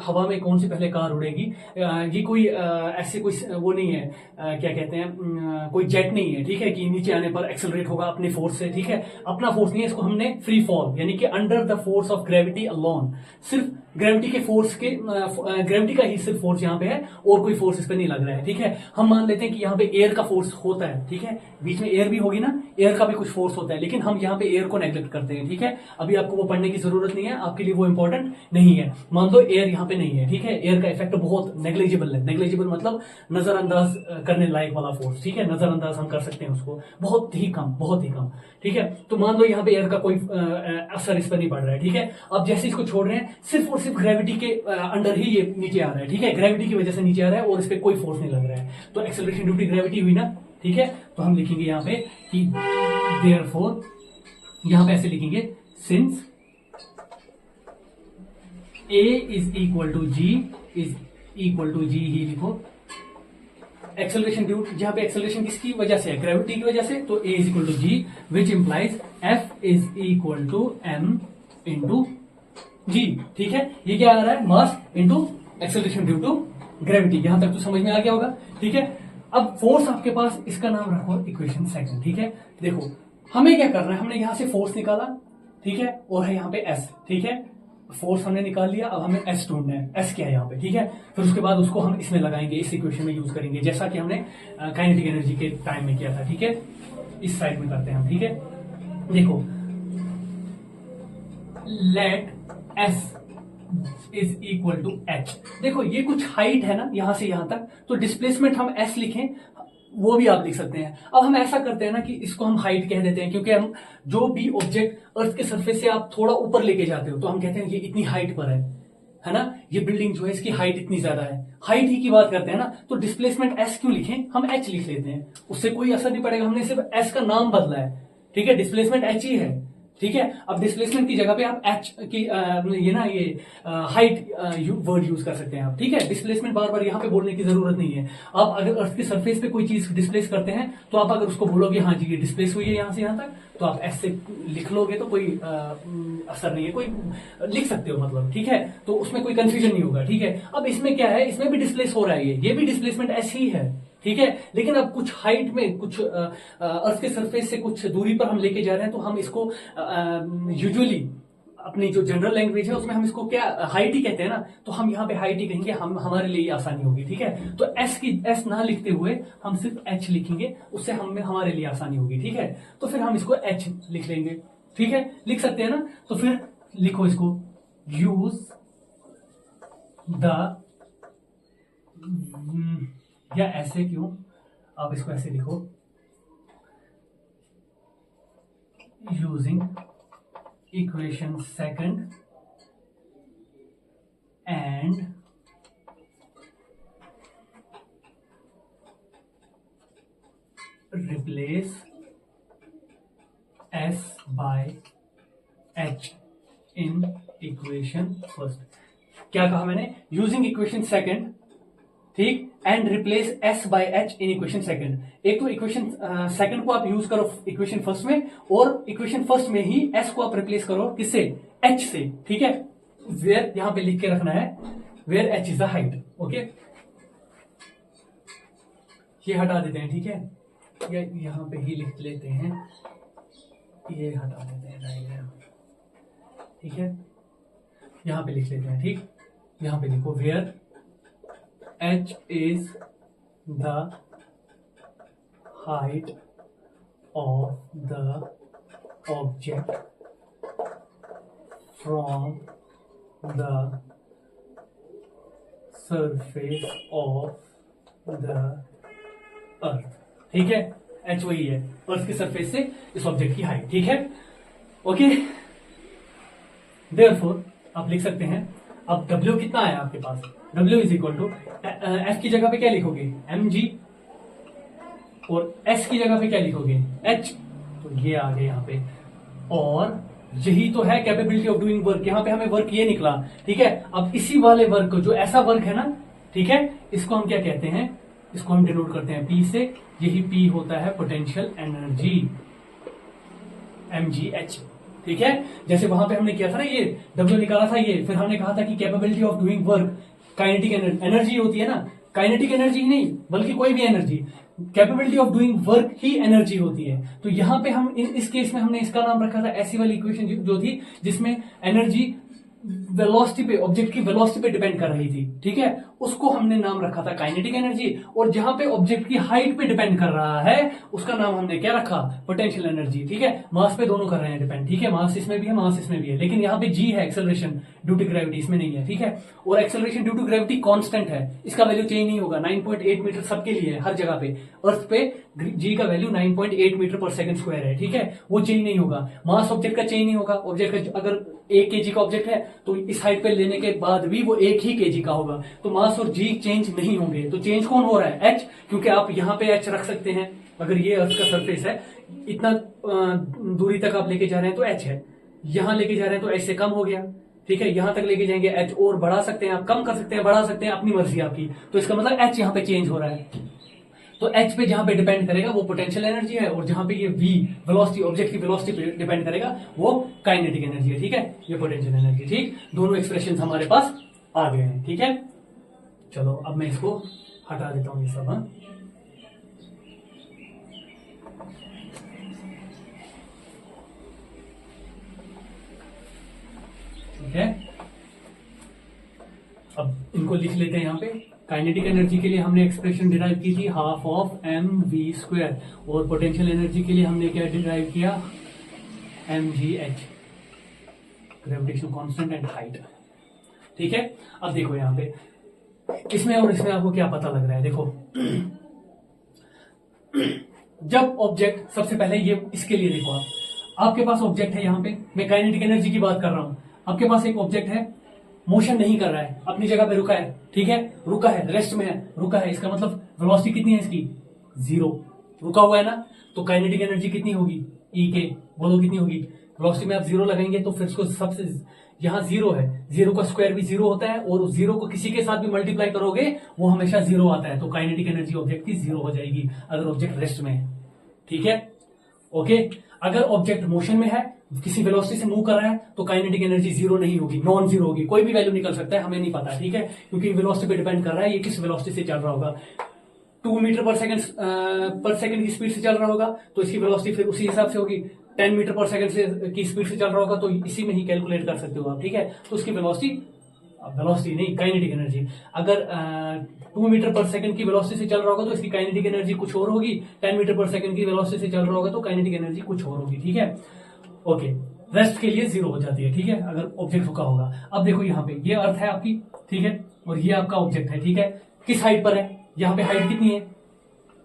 हवा में कौन सी पहले कार उड़ेगी, ये कोई ऐसे कोई वो नहीं है, क्या कहते हैं, कोई जेट नहीं है, ठीक है, कि नीचे आने पर एक्सेलरेट होगा अपने फोर्स से, ठीक है, अपना फोर्स नहीं है, इसको हमने फ्री फॉल यानी कि under the force of gravity alone, सिर्फ ग्रेविटी के फोर्स के ग्रेविटी का ही सिर्फ फोर्स यहाँ पे है, और कोई फोर्स इस पे नहीं लग रहा है, ठीक है। हम मान लेते हैं कि यहाँ पे एयर का फोर्स होता है, ठीक है, बीच में एयर भी होगी ना, एयर का भी कुछ फोर्स होता है, लेकिन हम यहाँ पे एयर को नेग्लेक्ट करते हैं, ठीक है, अभी आपको वो पढ़ने की जरूरत नहीं है, आपके लिए वो इंपॉर्टेंट नहीं है। मान लो एयर यहाँ पे नहीं है, ठीक है, एयर का इफेक्ट बहुत नेग्लिजिबल है, नेग्लिजिबल मतलब नजरअंदाज करने लायक वाला फोर्स, ठीक है, नजरअंदाज हम कर सकते हैं उसको, बहुत ही कम, ठीक है। तो मान लो यहाँ पे एयर का कोई असर इस पर नहीं पड़ रहा है, ठीक है। अब जैसे इसको छोड़ रहे हैं, सिर्फ और सिर्फ ग्रेविटी के अंडर ही ये नीचे आ रहा है, ठीक है, ग्रेविटी की वजह से नीचे आ रहा है और इस पे कोई फोर्स नहीं लग रहा है, तो एक्सेलरेशन ड्यू टू ग्रेविटी हुई ना, ठीक है। तो हम लिखेंगे यहाँ पे कि देयरफॉर, यहाँ पे ऐसे लिखेंगे, since A is equal to g, is equal to g ही लिखो, एक्सेलरेशन ड्यू, जहां पे एक्सेलरेशन किसकी वजह से है, ग्रेविटी की वजह से, तो A is equal to g, which implies F is equal to M into g, ठीक है। ये क्या आ रहा है, mass into acceleration due to gravity, यहां तक तो समझ में आ गया होगा, ठीक है। अब फोर्स आपके पास, इसका नाम रखो इक्वेशन सेकंड, ठीक है। देखो हमें क्या करना है, हमने यहां से फोर्स निकाला, ठीक है, और है यहाँ पे S, ठीक है, फोर्स हमने निकाल लिया, अब हमें S ढूंढना है, S क्या है यहाँ पे, ठीक है। फिर उसके बाद उसको हम इसमें लगाएंगे, इस इक्वेशन में यूज करेंगे, जैसा कि हमने काइनेटिक एनर्जी के टाइम में किया था, ठीक है, इस साइड में करते हैं हम, ठीक है। देखो let S is equal to H, देखो ये कुछ हाइट है ना यहां से यहां तक, तो डिस्प्लेसमेंट हम S लिखें, वो भी आप लिख सकते हैं। अब हम ऐसा करते हैं ना कि इसको हम हाइट कह देते हैं, क्योंकि हम जो भी ऑब्जेक्ट अर्थ के सरफेस से आप थोड़ा ऊपर लेके जाते हो तो हम कहते हैं ये इतनी हाइट पर है ना, ये बिल्डिंग जो है इसकी हाइट इतनी ज्यादा है, हाइट ही की बात करते हैं ना, तो डिस्प्लेसमेंट S क्यों लिखें, हम H लिख लेते हैं, उससे कोई असर नहीं पड़ेगा, हमने सिर्फ S का नाम बदला है, ठीक है, डिस्प्लेसमेंट H ही है, ठीक है। अब डिस्प्लेसमेंट की जगह पे आप एच की ये हाइट वर्ड यूज कर सकते हैं आप, ठीक है। डिस्प्लेसमेंट बार बार यहाँ पे बोलने की जरूरत नहीं है। आप अगर अर्थ की सरफेस पे कोई चीज डिस्प्लेस करते हैं तो आप अगर उसको बोलोगे हाँ जी ये डिस्प्लेस हुई है यहाँ से यहाँ तक, तो आप ऐसे लिख लोगे तो कोई असर नहीं है, कोई लिख सकते हो मतलब, ठीक है। तो उसमें कोई कंफ्यूजन नहीं होगा, ठीक है। अब इसमें क्या है, इसमें भी डिस्प्लेस हो रहा है, ये भी डिस्प्लेसमेंट ऐसी ही है, ठीक है। लेकिन अब कुछ हाइट में, कुछ अर्थ के सरफेस से कुछ दूरी पर हम लेके जा रहे हैं, तो हम इसको यूजुअली अपनी जो जनरल लैंग्वेज है उसमें हम इसको क्या हाइट ही कहते हैं ना, तो हम यहाँ पे हाइट ही कहेंगे, हम हमारे लिए आसानी होगी, ठीक है। तो एस ना लिखते हुए हम सिर्फ एच लिखेंगे, उससे हमारे लिए आसानी होगी, ठीक है। तो फिर हम इसको एच लिख लेंगे, ठीक है, लिख सकते हैं ना। तो फिर लिखो इसको, यूज द, या ऐसे क्यों, आप इसको ऐसे लिखो, using equation second and replace S by H in equation first. क्या कहा मैंने, यूजिंग इक्वेशन सेकंड, ठीक, and replace S by H in equation second. एक तो इक्वेशन सेकंड को आप यूज करो इक्वेशन फर्स्ट में, और इक्वेशन फर्स्ट में ही S को आप रिप्लेस करो किससे, H से, ठीक है। वेयर यहां पे लिख के रखना है, where H is the height, okay. ये हटा देते हैं, ठीक है, या यहां पे ही लिख लेते हैं, ये हटा देते हैं डायग्राम, ठीक है। यहां पे लिख लेते हैं, ठीक, यहां पे लिखो where H is the height of the object from the surface of the earth, ठीक है। H वही है, अर्थ की सरफेस से इस ऑब्जेक्ट की हाइट, ठीक है, ओके। देयरफॉर आप लिख सकते हैं, अब W कितना है आपके पास, W is equal to F की जगह पे क्या लिखोगे, mg, और S की जगह पे क्या लिखोगे, H, तो ये आ गए यहाँ पे। और यही तो है कैपेबिलिटी ऑफ डूइंग वर्क, यहाँ पे हमें वर्क ये निकला, ठीक है। अब इसी वाले वर्क को, जो ऐसा वर्क है ना, ठीक है, इसको हम क्या कहते हैं, इसको हम डिनोट करते हैं P से, यही P होता है पोटेंशियल एनर्जी, mgh, ठीक है। जैसे वहां पे हमने किया था ना, ये W निकाला था ये, फिर हमने कहा था कि capability of doing work, kinetic energy होती है ना, काइनेटिक एनर्जी ही नहीं बल्कि कोई भी energy, capability of doing work he energy होती है। तो यहां पे हम इस केस में हमने इसका नाम रखा था, ऐसी वाली इक्वेशन जो थी जिसमें एनर्जी वेलोसिटी पे, ऑब्जेक्ट की वेलोसिटी पे डिपेंड कर रही थी, ठीक है, उसको हमने नाम रखा था काइनेटिक एनर्जी। और जहां पे ऑब्जेक्ट की हाइट पे डिपेंड कर रहा है उसका नाम हमने क्या रखा, पोटेंशियल एनर्जी, ठीक है। मास पे दोनों कर रहे हैं डिपेंड, ठीक है, मास इसमें भी है, मास इसमें भी है, लेकिन यहाँ पे g है एक्सेलरेशन ड्यू टू ग्रेविटी, इसमें नहीं है, ठीक है। और acceleration due to gravity constant है, इसका वैल्यू चेंज नहीं होगा, 9.8 मीटर सबके लिए है, हर जगह पे। अर्थ पे g का value 9.8 metre per second square है, ठीक है, वो चेंज नहीं होगा। मास ऑब्जेक्ट का चेंज नहीं होगा, ऑब्जेक्ट का अगर 1 kg का ऑब्जेक्ट है तो इस हाइट पे लेने के बाद भी वो 1 ही kg का होगा, तो मास और g चेंज नहीं होंगे। तो चेंज कौन हो रहा है, h, क्योंकि आप यहाँ पे h रख सकते हैं, अगर ये अर्थ का सरफेस है, इतना दूरी तक आप लेके जा रहे हैं तो h है, यहां लेके जा रहे हैं तो h से कम हो गया, ठीक है। यहां तक लेके जाएंगे h, और बढ़ा सकते हैं आप, कम कर सकते हैं, बढ़ा सकते हैं, अपनी मर्जी आपकी। तो इसका मतलब h यहाँ पे चेंज हो रहा है, तो h पे जहां पे डिपेंड करेगा वो पोटेंशियल एनर्जी है, और जहां पे ये v वेलोसिटी, ऑब्जेक्ट की वेलोसिटी पे डिपेंड करेगा वो काइनेटिक एनर्जी है, ठीक है, ये पोटेंशियल एनर्जी, ठीक। दोनों एक्सप्रेशन हमारे पास आ गए हैं, ठीक है। चलो अब मैं इसको हटा देता हूं ये सब, हाँ, ठीक है। अब इनको लिख लेते हैं यहाँ पे। काइनेटिक एनर्जी के लिए हमने एक्सप्रेशन डिराइव की थी हाफ ऑफ mv², और पोटेंशियल एनर्जी के लिए हमने क्या डिराइव किया, mgh, gravitational constant and height, ठीक है। अब देखो यहाँ पे इसमें और इसमें आपको क्या पता लग रहा है, देखो जब ऑब्जेक्ट, सबसे पहले ये इसके लिए देखो, आपके पास ऑब्जेक्ट है, यहाँ पे मैं काइनेटिक एनर्जी की बात कर रहा हूं, आपके पास एक ऑब्जेक्ट है, मोशन नहीं कर रहा है, अपनी जगह पे रुका है, ठीक है, रुका है, रेस्ट में है, रुका है, इसका मतलब वेलोसिटी कितनी है इसकी, 0, रुका हुआ है ना, तो काइनेटिक एनर्जी कितनी होगी, E के, बोलो कितनी होगी, वेलोसिटी में आप जीरो लगाएंगे तो फिर उसको सबसे यहाँ जीरो है, जीरो का स्क्वायर भी जीरो होता है और उस जीरो को किसी के साथ भी मल्टीप्लाई करोगे वो हमेशा जीरो आता है, तो काइनेटिक एनर्जी ऑब्जेक्ट की जीरो हो जाएगी अगर ऑब्जेक्ट रेस्ट में है। ठीक है, ओके। अगर ऑब्जेक्ट मोशन में है, किसी वेलोसिटी से मूव कर रहा है, तो काइनेटिक एनर्जी जीरो नहीं होगी, नॉन जीरो होगी, कोई भी वैल्यू निकल सकता है, हमें नहीं पता। ठीक है, क्योंकि वेलोसिटी पे डिपेंड कर रहा है ये किस वेलोसिटी से चल रहा होगा। 2 मीटर पर सेकंड की स्पीड से चल रहा होगा तो इसकी वेलोसिटी फिर उसी हिसाब से होगी। 10 मीटर पर सेकंड से की स्पीड से चल रहा होगा तो इसी में ही कैलकुलेट कर सकते हो आप। ठीक है, तो उसकी वेलोसिटी नहीं, काइनेटिक एनर्जी। अगर 2 मीटर पर सेकंड की वेलोसिटी से चल रहा होगा तो इसकी काइनेटिक एनर्जी कुछ और होगी, 10 मीटर पर सेकंड की वेलोसिटी से चल रहा होगा तो काइनेटिक एनर्जी कुछ और होगी। ठीक है, ओके। रेस्ट के लिए जीरो हो जाती है। ठीक है, अगर ऑब्जेक्ट रुका होगा। अब देखो यहाँ पे ये अर्थ है आपकी, ठीक है, और ये आपका ऑब्जेक्ट है। ठीक है, किस हाइट पर है, यहाँ पे हाइट कितनी है,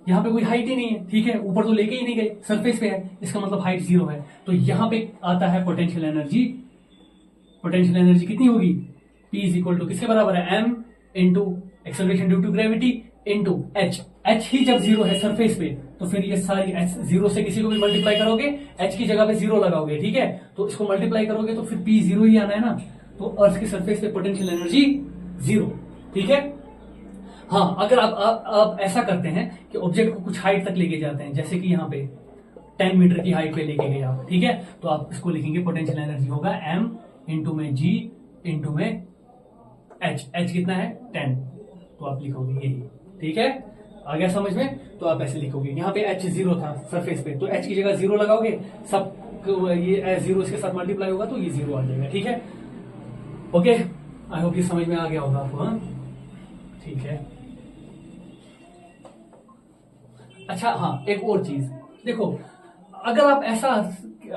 यहाँ पे कोई हाइट ही नहीं है। ठीक है, ऊपर तो लेके ही नहीं गए, सरफेस पे है, इसका मतलब हाइट जीरो है। तो यहाँ पे आता है पोटेंशियल एनर्जी। पोटेंशियल एनर्जी कितनी होगी, P इज इक्वल टू किसके बराबर है, m into acceleration due to gravity into h। h ही जब जीरो है सरफेस पे तो फिर ये सारी h जीरो से किसी को भी मल्टीप्लाई करोगे, h की जगह पे जीरो लगाओगे। ठीक है, तो इसको मल्टीप्लाई करोगे तो फिर P जीरो ही आना है ना, तो अर्थ की सरफेस पे पोटेंशियल एनर्जी जीरो। ठीक है, हाँ, अगर आप ऐसा करते हैं कि ऑब्जेक्ट को कुछ हाइट तक लेके जाते हैं, जैसे कि यहाँ पे 10 मीटर की हाइट पे लेके गए आप। ठीक है, तो आप इसको लिखेंगे पोटेंशियल एनर्जी होगा m इंटू में g इंटू में h कितना है 10, तो आप लिखोगे यही। ठीक है, आ गया समझ में, तो आप ऐसे लिखोगे। यहाँ पे h जीरो था सरफेस पे तो h की जगह जीरो लगाओगे, सब ये जीरो इसके साथ मल्टीप्लाई होगा तो ये जीरो आ जाएगा। ठीक है, ओके, आई होप ये समझ में आ गया होगा आपको। हाँ, ठीक है। अच्छा, हाँ, एक और चीज देखो, अगर आप ऐसा,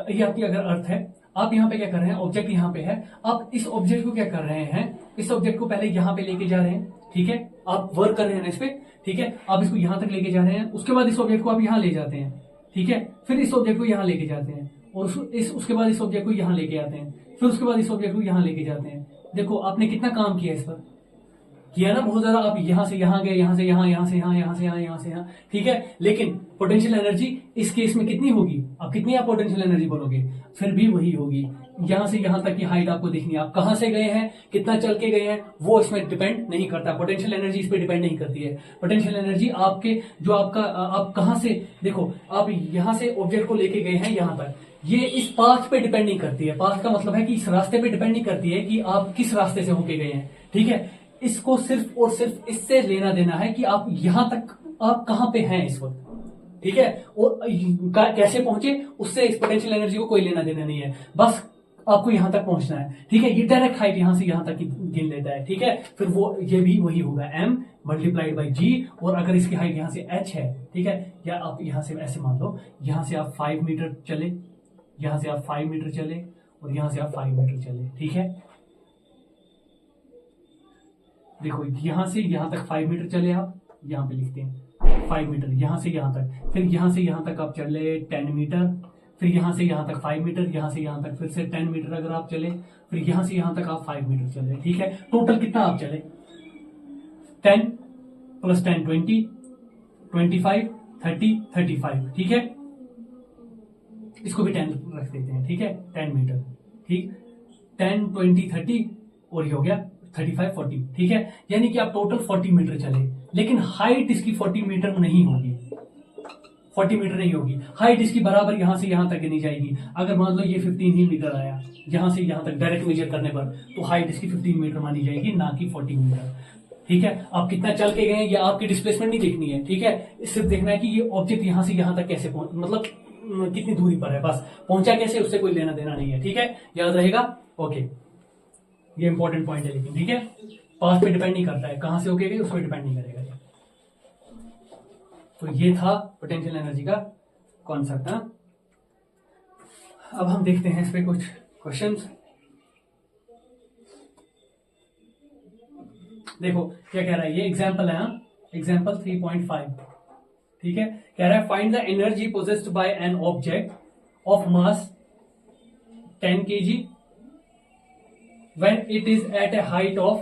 ये आपकी अगर अर्थ है, आप यहाँ पे क्या कर रहे हैं, ऑब्जेक्ट यहाँ पे है, आप इस ऑब्जेक्ट को क्या कर रहे हैं, इस ऑब्जेक्ट को पहले यहाँ पे लेके जा रहे हैं। ठीक है, आप वर्क कर रहे हैं इस पे। ठीक है, आप इसको यहाँ तक लेके जा रहे हैं, उसके बाद इस ऑब्जेक्ट को आप यहाँ ले जाते हैं। ठीक है, फिर इस ऑब्जेक्ट को यहाँ लेके जाते हैं और उसके बाद इस ऑब्जेक्ट को यहाँ लेके आते हैं, फिर उसके बाद इस ऑब्जेक्ट को यहाँ लेके जाते हैं। देखो आपने कितना काम किया इस पर, किया ना बहुत ज्यादा। आप यहाँ से यहाँ गए, यहाँ से यहाँ, यहाँ से यहाँ, यहाँ से यहाँ, यहाँ से यहाँ। ठीक है, लेकिन पोटेंशियल एनर्जी इस केस में कितनी होगी, आप कितनी आप पोटेंशियल एनर्जी बोलोगे, फिर भी वही होगी। यहाँ से यहाँ तक की हाइट आपको देखनी है, आप कहाँ से गए हैं, कितना चल के गए हैं, वो इसमें डिपेंड नहीं करता। पोटेंशियल एनर्जी इस पे डिपेंड नहीं करती है। पोटेंशियल एनर्जी आपके जो आपका आप कहाँ से, देखो आप यहाँ से ऑब्जेक्ट को लेके गए हैं यहाँ तक, ये इस पाथ पे डिपेंड नहीं करती है। पाथ का मतलब है कि इस रास्ते पे डिपेंड नहीं करती है कि आप किस रास्ते से होके गए हैं। ठीक है, इसको सिर्फ और सिर्फ इससे लेना देना है कि आप यहां तक आप कहां पे हैं इस वक्त। ठीक है, और कैसे पहुंचे उससे इस पोटेंशियल एनर्जी को कोई लेना देना नहीं है, बस आपको यहां तक पहुंचना है। ठीक है, ये डायरेक्ट हाइट यहां से यहां तक गिन लेता है। ठीक है, फिर वो ये भी वही होगा m मल्टीप्लाइड बाई g, और अगर इसकी हाइट यहां से h है, ठीक है, या आप यहां से ऐसे मान लो, यहां से आप 5 मीटर चले, यहां से आप 5 मीटर चले और यहां से आप 5 मीटर चले। ठीक है, देखो यहां से यहां तक 5 मीटर चले, आप यहां पे लिखते हैं 5 मीटर, यहां से यहां तक, फिर यहां से यहां तक आप चले 10 मीटर, फिर यहां से यहां तक 5 मीटर, यहां से यहां तक फिर से 10 मीटर अगर आप चले, फिर यहां से यहां तक आप 5 मीटर चले। ठीक है, टोटल कितना आप चले, 10 प्लस 10 20, 25 30 35। ठीक है, इसको भी 10 रख देते हैं। ठीक है, 10 मीटर, ठीक, 10 20 30 और ये हो गया 35 40। ठीक है, यानी कि आप टोटल 40 मीटर चले, लेकिन हाइट इसकी 40 मीटर नहीं होगी, 40 मीटर नहीं होगी। हाइट इसकी बराबर यहां से यहां तक नहीं जाएगी। अगर मान लो ये 15 ही मीटर आया यहां से यहां तक डायरेक्ट मेजर करने पर, तो हाइट इसकी 15 मीटर मानी जाएगी, ना कि 40 मीटर। ठीक है, आप कितना चल के गए, या आपकी डिस्प्लेसमेंट नहीं देखनी है। ठीक है, सिर्फ देखना है कि ये ऑब्जेक्ट यहां से यहां तक कैसे पहुंच, मतलब कितनी दूरी पर है, बस पहुंचा कैसे, उससे कोई लेना देना नहीं है। ठीक है, याद रहेगा। ओके, ये इंपॉर्टेंट पॉइंट है लेकिन। ठीक है, पाथ पे डिपेंड नहीं करता है, कहां से होके गए उस पर डिपेंड नहीं करेगा। तो ये था पोटेंशियल एनर्जी का कॉन्सेप्ट। अब हम देखते हैं इस पे कुछ क्वेश्चंस। देखो क्या कह रहा है, ये एग्जांपल है, एग्जांपल 3.5। ठीक है, कह रहा है find the energy possessed by N object of mass 10 kg when it is at a height of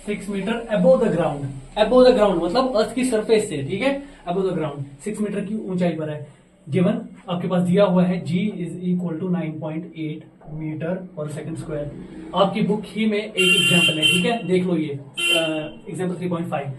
6 metre above the ground। above the ground मतलब अर्थ की सरफेस से। ठीक है, above the ground 6 मीटर की ऊंचाई पर है। गिवन आपके पास दिया हुआ है G is equal to 9.8 metre per second square. आपकी बुक ही में एक एग्जांपल है, ठीक है, देख लो ये एग्जांपल 3.5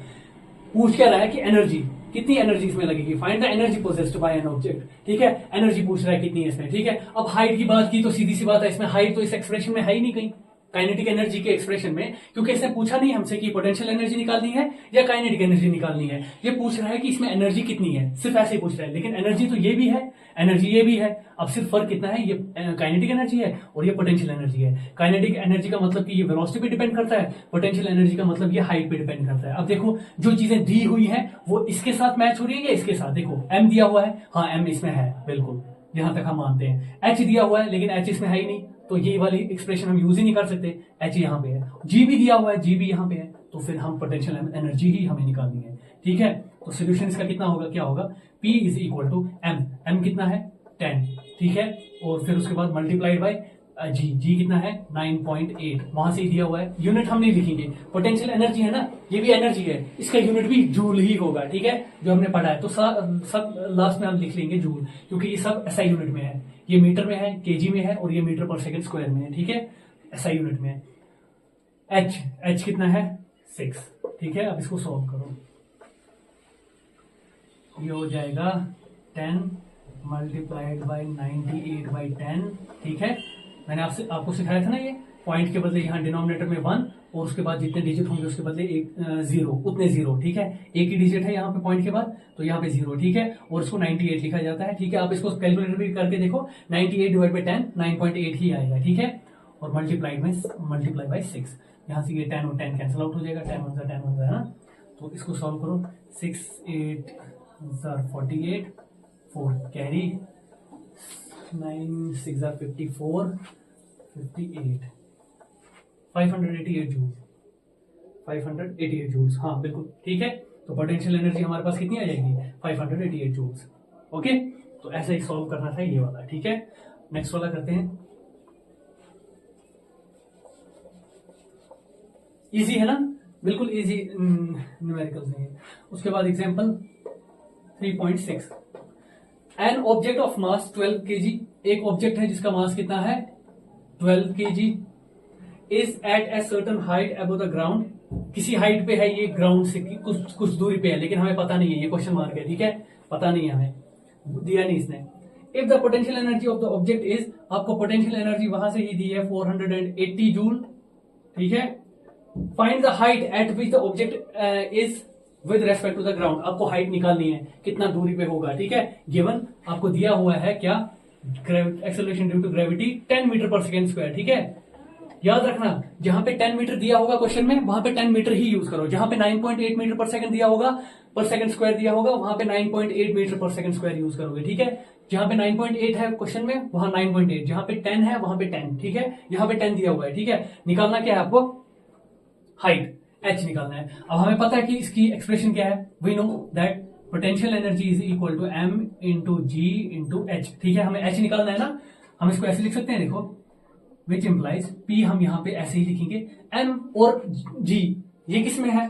पूछ क्या रहा है कि एनर्जी कितनी एनर्जी इसमें लगेगी, find the energy possessed by an object, ठीक है, एनर्जी पूछ रहा है कितनी है इसमें, ठीक है। अब हाइट की बात की तो सीधी सी बात है, इसमें हाइट तो इस एक्सप्रेशन में है ही नहीं कहीं काइनेटिक एनर्जी के एक्सप्रेशन में, क्योंकि इसने पूछा नहीं हमसे कि पोटेंशियल एनर्जी निकालनी है या काइनेटिक एनर्जी निकालनी है, ये पूछ रहा है कि इसमें एनर्जी कितनी है, सिर्फ ऐसे ही पूछ रहा है। लेकिन एनर्जी तो ये भी है, एनर्जी ये भी है, अब सिर्फ फर्क कितना है, ये काइनेटिक एनर्जी है और ये पोटेंशियल एनर्जी है। काइनेटिक एनर्जी का मतलब कि ये वेलोसिटी पे डिपेंड करता है, पोटेंशियल एनर्जी का मतलब ये हाइट पे डिपेंड करता है। अब देखो जो चीजें दी हुई है वो इसके साथ मैच हो रही है या इसके साथ, देखो एम दिया हुआ है, हाँ एम इसमें है बिल्कुल, यहां तक हम मानते हैं। एच दिया हुआ है लेकिन एच इसमें है ही नहीं, तो ये वाली एक्सप्रेशन हम यूज ही नहीं कर सकते, एच यहाँ पे है। जी भी दिया हुआ है, जी भी यहाँ पे है, तो फिर हम पोटेंशियल एनर्जी ही हमें निकालनी है, ठीक है। तो सोल्यूशन इसका कितना होगा, क्या होगा, P is equal to m, m कितना है 10, ठीक है, और फिर उसके बाद मल्टीप्लाइड बाय जी, जी कितना है 9.8, वहां से ही दिया हुआ है, यूनिट हम नहीं लिखेंगे, पोटेंशियल एनर्जी है ना, ये भी एनर्जी है, इसका यूनिट भी जूल ही होगा, ठीक है, जो हमने पढ़ा है। तो सब लास्ट में हम लिख लेंगे जूल, क्योंकि ये सब एसआई यूनिट में है, ये मीटर में है, केजी में है और ये मीटर पर सेकंड स्क्वायर में है, ठीक है, एसआई यूनिट में है। एच, एच कितना है 6, ठीक है। अब इसको सॉल्व करो, ये हो जाएगा 10 मल्टीप्लाइड बाई 98/10, ठीक है। मैंने आपको सिखाया था ना, ये पॉइंट के बदले यहाँ डिनोमिनेटर में 1 और उसके बाद जितने डिजिट होंगे उसके बदले एक 0, उतने 0, ठीक है, एक ही डिजिट है यहाँ पे पॉइंट के बाद, तो यहाँ पे 0, ठीक है, और इसको 98 लिखा जाता है, ठीक है। आप इसको कैलकुलेटर भी करके देखो, 98 डिवाइड बाई 10 9.8 ही आएगा, ठीक है, और मल्टीप्लाई बाई 6, यहाँ से ये 10 और 10 कैंसिल आउट हो जाएगा, 10 1 है ना, तो इसको सॉल्व करो, 6 8 48, 4 कैरी, 9 6 54, 58, 588 जूल, 588 जूल्स, हाँ बिल्कुल ठीक है। तो पोटेंशियल एनर्जी हमारे पास कितनी आ जाएगी 588 जूल्स, ओके। तो ऐसे ही सॉल्व करना था ये वाला, ठीक है। नेक्स्ट वाला करते हैं, इजी है ना, बिल्कुल इजी न्यूमेरिकल्स नहीं है। उसके बाद example 3.6, an object of mass 12 kg, एक ऑब्जेक्ट है जिसका मास कितना है 12 kg, is at a certain height above the ground, किसी हाइट पे है ये ग्राउंड से कुछ दूरी पे है, लेकिन हमें पता नहीं है, ये क्वेश्चन मार्क है, ठीक है, पता नहीं है, हमें दिया नहीं इसने। If the potential energy of the object is, आपको पोटेंशियल एनर्जी वहां से ही दी है 480 जूल, ठीक है। Find the height at which the object is with respect to the ground, आपको हाइट निकालनी है, कितना दूरी पे होगा, ठीक है। गिवन आपको दिया हुआ है क्या, acceleration due to gravity 10 metre per second square, ठीक है। याद रखना जहां पे 10 मीटर दिया होगा क्वेश्चन में, वहां पे 10 मीटर ही यूज करो, जहां पे 9.8 मीटर पर सेकंड दिया होगा, पर सेकंड स्क्वायर दिया होगा, वहां पे 9.8 metre per second square use करोगे, ठीक है। जहां पे 9.8 है क्वेश्चन में, वहां 9.8, जहां पे 10 है वहां पे 10, ठीक है, यहाँ पे 10 दिया हुआ है, ठीक है। निकालना क्या है आपको, हाइट h निकालना है। अब हमें पता है कि इसकी एक्सप्रेशन क्या है, we know that potential energy is equal to m into g into h, ठीक है, हमें h निकालना है ना, हम इसको ऐसे लिख सकते हैं, देखो विच इम्प्लाइज p, हम यहाँ पे ऐसे ही लिखेंगे, m और g ये किस में है,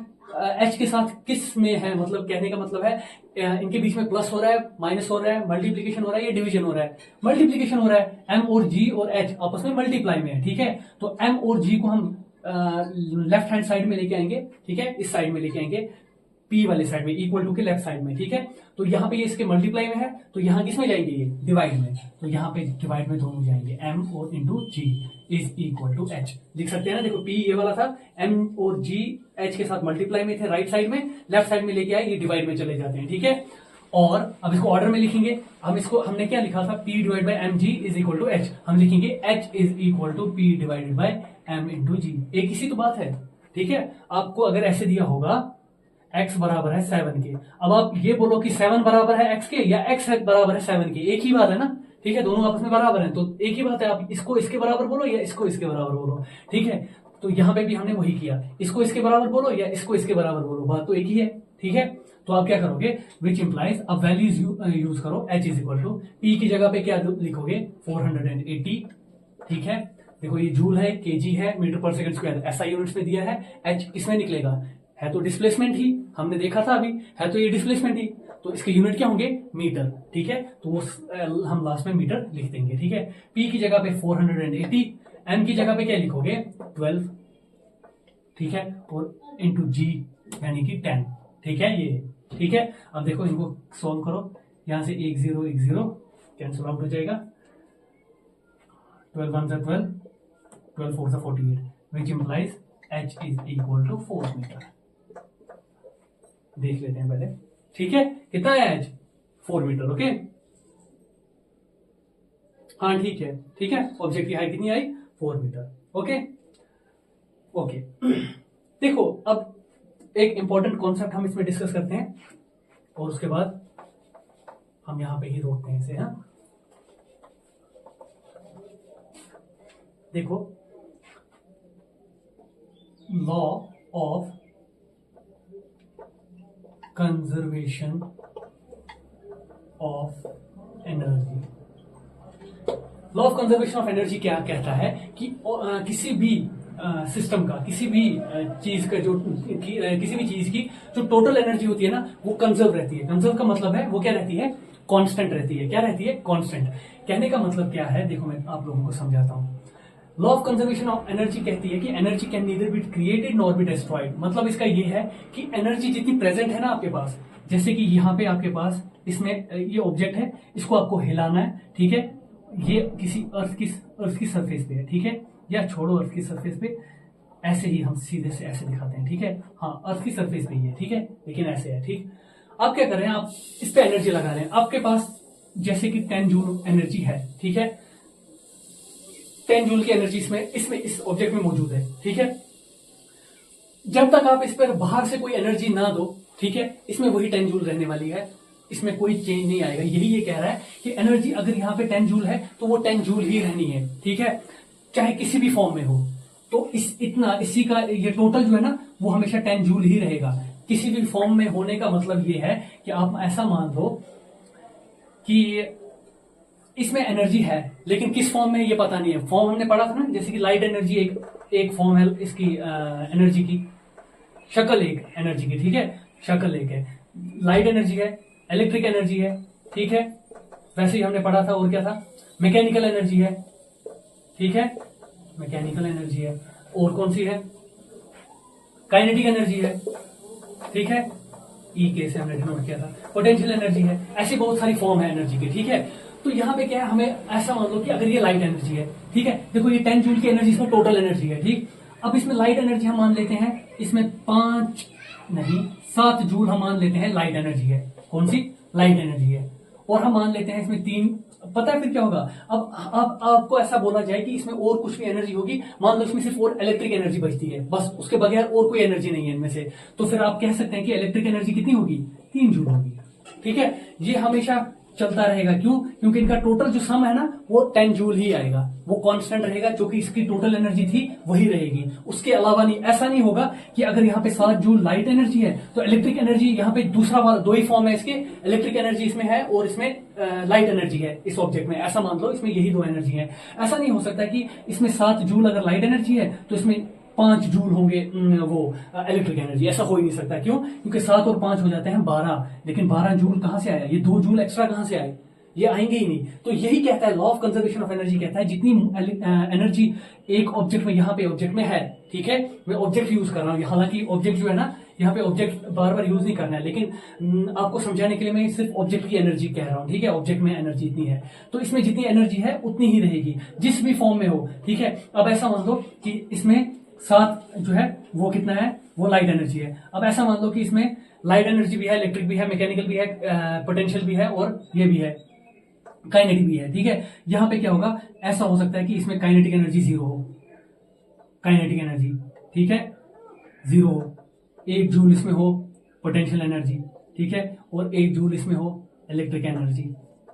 h के साथ किस में है, मतलब कहने का मतलब है इनके बीच में प्लस हो रहा है, माइनस हो रहा है, मल्टीप्लीकेशन हो रहा है या डिवीजन हो रहा है, मल्टीप्लीकेशन हो रहा है, m और g और h आपस में मल्टीप्लाई में है, ठीक है। तो m और g को हम लेफ्ट हैंड साइड में लेके आएंगे, ठीक है, इस साइड में लेके आएंगे, P वाले साइड में, इक्वल टू के लेफ्ट साइड में, ठीक है। तो यहाँ पे ये इसके मल्टीप्लाई में है, तो यहाँ किस में जाएंगे, ये डिवाइड में, तो यहाँ पे डिवाइड में दोनों जाएंगे, m और into g is equal to h, लिख सकते हैं ना, देखो P ये वाला था, m और g h के साथ मल्टीप्लाई में थे राइट साइड में, लेफ्ट साइड में लेके आए, ये डिवाइड में चले जाते हैं, ठीक है। और अब इसको ऑर्डर में लिखेंगे, हमने क्या लिखा था, P divide by m g is equal to h, हम लिखेंगे h is equal to P divided by m into g, एक इसी तो बात है, ठीक है। आपको अगर ऐसे दिया होगा x बराबर है 7 के, अब आप ये बोलो कि 7 बराबर है x के या x बराबर है 7 के, एक ही बात है ना, ठीक है, दोनों आपस में बराबर है, तो एक ही बात है, आप इसको इसके बराबर बोलो या इसको इसके बराबर बोलो, ठीक है। तो यहाँ पे भी हमने वही किया, इसको इसके बराबर बोलो या इसको इसके बराबर बोलो, बात तो एक ही है, ठीक है। तो आप क्या करोगे, विच इंप्लाइज, अब वैल्यूज यूज करो, h is equal to p की जगह पे क्या लिखोगे 480, ठीक है। देखो ये जूल है, केजी है, मीटर पर सेकंड स्क्वायर, ऐसा यूनिट्स में दिया है, h किसमें निकलेगा, है तो डिस्प्लेसमेंट ही, हमने देखा था अभी, है तो ये डिस्प्लेसमेंट ही, तो इसके यूनिट क्या होंगे, मीटर, ठीक है। तो वो हम लास्ट में मीटर लिख देंगे, ठीक है। P की जगह पे 480, M की जगह पे क्या लिखोगे 12, ठीक है, और इंटू G यानी कि 10, ठीक है ये, ठीक है। अब देखो इनको सॉल्व करो, यहां से 1 0 कैंसिल आउट हो जाएगा, 12 1 12, 12 4 48, which implies H is equal to 4 metre. देख लेते हैं पहले, ठीक है, कितना है H, 4 मीटर, ओके। हाँ ठीक है, ठीक है, ऑब्जेक्ट की हाइट कितनी आई, 4 मीटर, ओके ओके। देखो अब एक इंपॉर्टेंट कॉन्सेप्ट हम इसमें डिस्कस करते हैं और उसके बाद हम यहां पे ही रोकते हैं इसे। हाँ देखो, law of conservation of energy. Law of conservation of energy क्या कहता है कि किसी भी सिस्टम का, किसी भी चीज का जो किसी भी चीज की जो टोटल एनर्जी होती है ना, वो कंजर्व रहती है। कंजर्व का मतलब है वो क्या रहती है, कांस्टेंट रहती है। क्या रहती है, कांस्टेंट। कहने का मतलब क्या है, देखो मैं आप लोगों को समझाता हूं। Law of conservation of energy कहती है कि energy can neither be created nor be destroyed. मतलब इसका ये है कि एनर्जी जितनी प्रेजेंट है ना आपके पास, जैसे कि यहाँ पे आपके पास इसमें ये ऑब्जेक्ट है, इसको आपको हिलाना है, ठीक है, ये किसी अर्थ की सरफेस पे है, ठीक है, या छोड़ो अर्थ की सरफेस पे, ऐसे ही हम सीधे से ऐसे दिखाते हैं, ठीक है। हाँ अर्थ की सरफेस पे ही है, ठीक है, लेकिन ऐसे है, ठीक। आप क्या कर रहे हैं, आप इस पे एनर्जी लगा रहे हैं। आपके पास जैसे कि 10 जूल एनर्जी है, ठीक है, 10 जूल की एनर्जी इसमें इस ऑब्जेक्ट में मौजूद है, ठीक है। जब तक आप इस पर बाहर से कोई एनर्जी ना दो, ठीक है, इसमें वही 10 जूल रहने वाली है, इसमें कोई चेंज नहीं आएगा। यही ये कह रहा है कि एनर्जी अगर यहाँ पे 10 जूल है तो वो 10 जूल ही रहनी है, ठीक है, चाहे किसी भी फॉर्म में हो। तो इसी का ये टोटल जो है ना वो हमेशा 10 जूल ही रहेगा, किसी भी फॉर्म में होने का मतलब ये है कि आप ऐसा मान लो कि इसमें एनर्जी है लेकिन किस फॉर्म में ये पता नहीं है। फॉर्म हमने पढ़ा था ना, जैसे कि लाइट एनर्जी एक फॉर्म है इसकी एनर्जी की, शक्ल एक एनर्जी की, ठीक है, शक्ल एक है, लाइट एनर्जी है, इलेक्ट्रिक एनर्जी है, ठीक है, वैसे ही हमने पढ़ा था। और क्या था, मैकेनिकल एनर्जी है, ठीक है, मैकेनिकल एनर्जी है, और कौन सी है, काइनेटिक एनर्जी है, ठीक है, ई के से हमने डिनोट किया था, पोटेंशियल एनर्जी है। ऐसी बहुत सारी फॉर्म है एनर्जी की, ठीक है। तो यहाँ पे क्या है, हमें ऐसा मान लो कि अगर ये लाइट एनर्जी है, ठीक है, देखो ये 10 जूल की एनर्जी इसमें टोटल एनर्जी है, ठीक। अब इसमें लाइट एनर्जी हम मान लेते हैं, इसमें 5 नहीं 7 जूल हम मान लेते हैं लाइट एनर्जी है। कौन सी, लाइट एनर्जी है। और हम मान लेते हैं इसमें 3, पता है फिर क्या होगा। अब आपको ऐसा बोला जाए कि इसमें और कुछ भी एनर्जी होगी, मान लो इसमें सिर्फ और इलेक्ट्रिक एनर्जी बचती है, बस उसके बगैर और कोई एनर्जी नहीं है इनमें से, तो फिर आप कह सकते हैं कि इलेक्ट्रिक एनर्जी कितनी होगी, 3 जूल होगी, ठीक है। ये हमेशा चलता रहेगा, क्यों, क्योंकि इनका टोटल जो सम है ना वो 10 जूल ही आएगा, वो कांस्टेंट रहेगा, जो कि इसकी टोटल एनर्जी थी वही रहेगी, उसके अलावा नहीं। ऐसा नहीं होगा कि अगर यहाँ पे 7 जूल लाइट एनर्जी है तो इलेक्ट्रिक एनर्जी यहाँ पे दूसरा वाला, 2 ही फॉर्म है इसके, इलेक्ट्रिक एनर्जी इसमें है और इसमें लाइट एनर्जी है इस ऑब्जेक्ट में, ऐसा मान लो इसमें यही 2 एनर्जी है। ऐसा नहीं हो सकता कि इसमें 7 जूल अगर लाइट एनर्जी है तो इसमें 5 जूल होंगे वो इलेक्ट्रिक एनर्जी, ऐसा हो ही नहीं सकता। क्यों, क्योंकि 7 और 5 हो जाते हैं 12, लेकिन 12 जूल कहां से आया, ये 2 जूल एक्स्ट्रा कहां से आए, ये आएंगे ही नहीं। तो यही कहता है law of conservation of energy, कहता है जितनी एनर्जी एक ऑब्जेक्ट में, यहाँ पे ऑब्जेक्ट में है, ठीक है, मैं ऑब्जेक्ट यूज कर रहा हूँ, हालांकि ऑब्जेक्ट जो है ना यहाँ पे ऑब्जेक्ट बार बार यूज नहीं करना है, लेकिन आपको समझाने के लिए मैं सिर्फ ऑब्जेक्ट की एनर्जी कह रहा हूँ, ठीक है, ऑब्जेक्ट में एनर्जी इतनी है, तो इसमें जितनी एनर्जी है उतनी ही रहेगी जिस भी फॉर्म में हो, ठीक है। अब ऐसा मान लो कि इसमें 7 जो है वो कितना है, वो लाइट एनर्जी है। अब ऐसा मान लो कि इसमें लाइट एनर्जी भी है, इलेक्ट्रिक भी है, मैकेनिकल भी है, पोटेंशियल भी है और ये भी है, काइनेटिक भी है, ठीक है। यहां पे क्या होगा, ऐसा हो सकता है कि इसमें काइनेटिक एनर्जी 0 हो, काइनेटिक एनर्जी, ठीक है, 0 हो, 1 जूल इसमें हो पोटेंशियल एनर्जी, ठीक है, और 1 जूल इसमें हो इलेक्ट्रिक एनर्जी,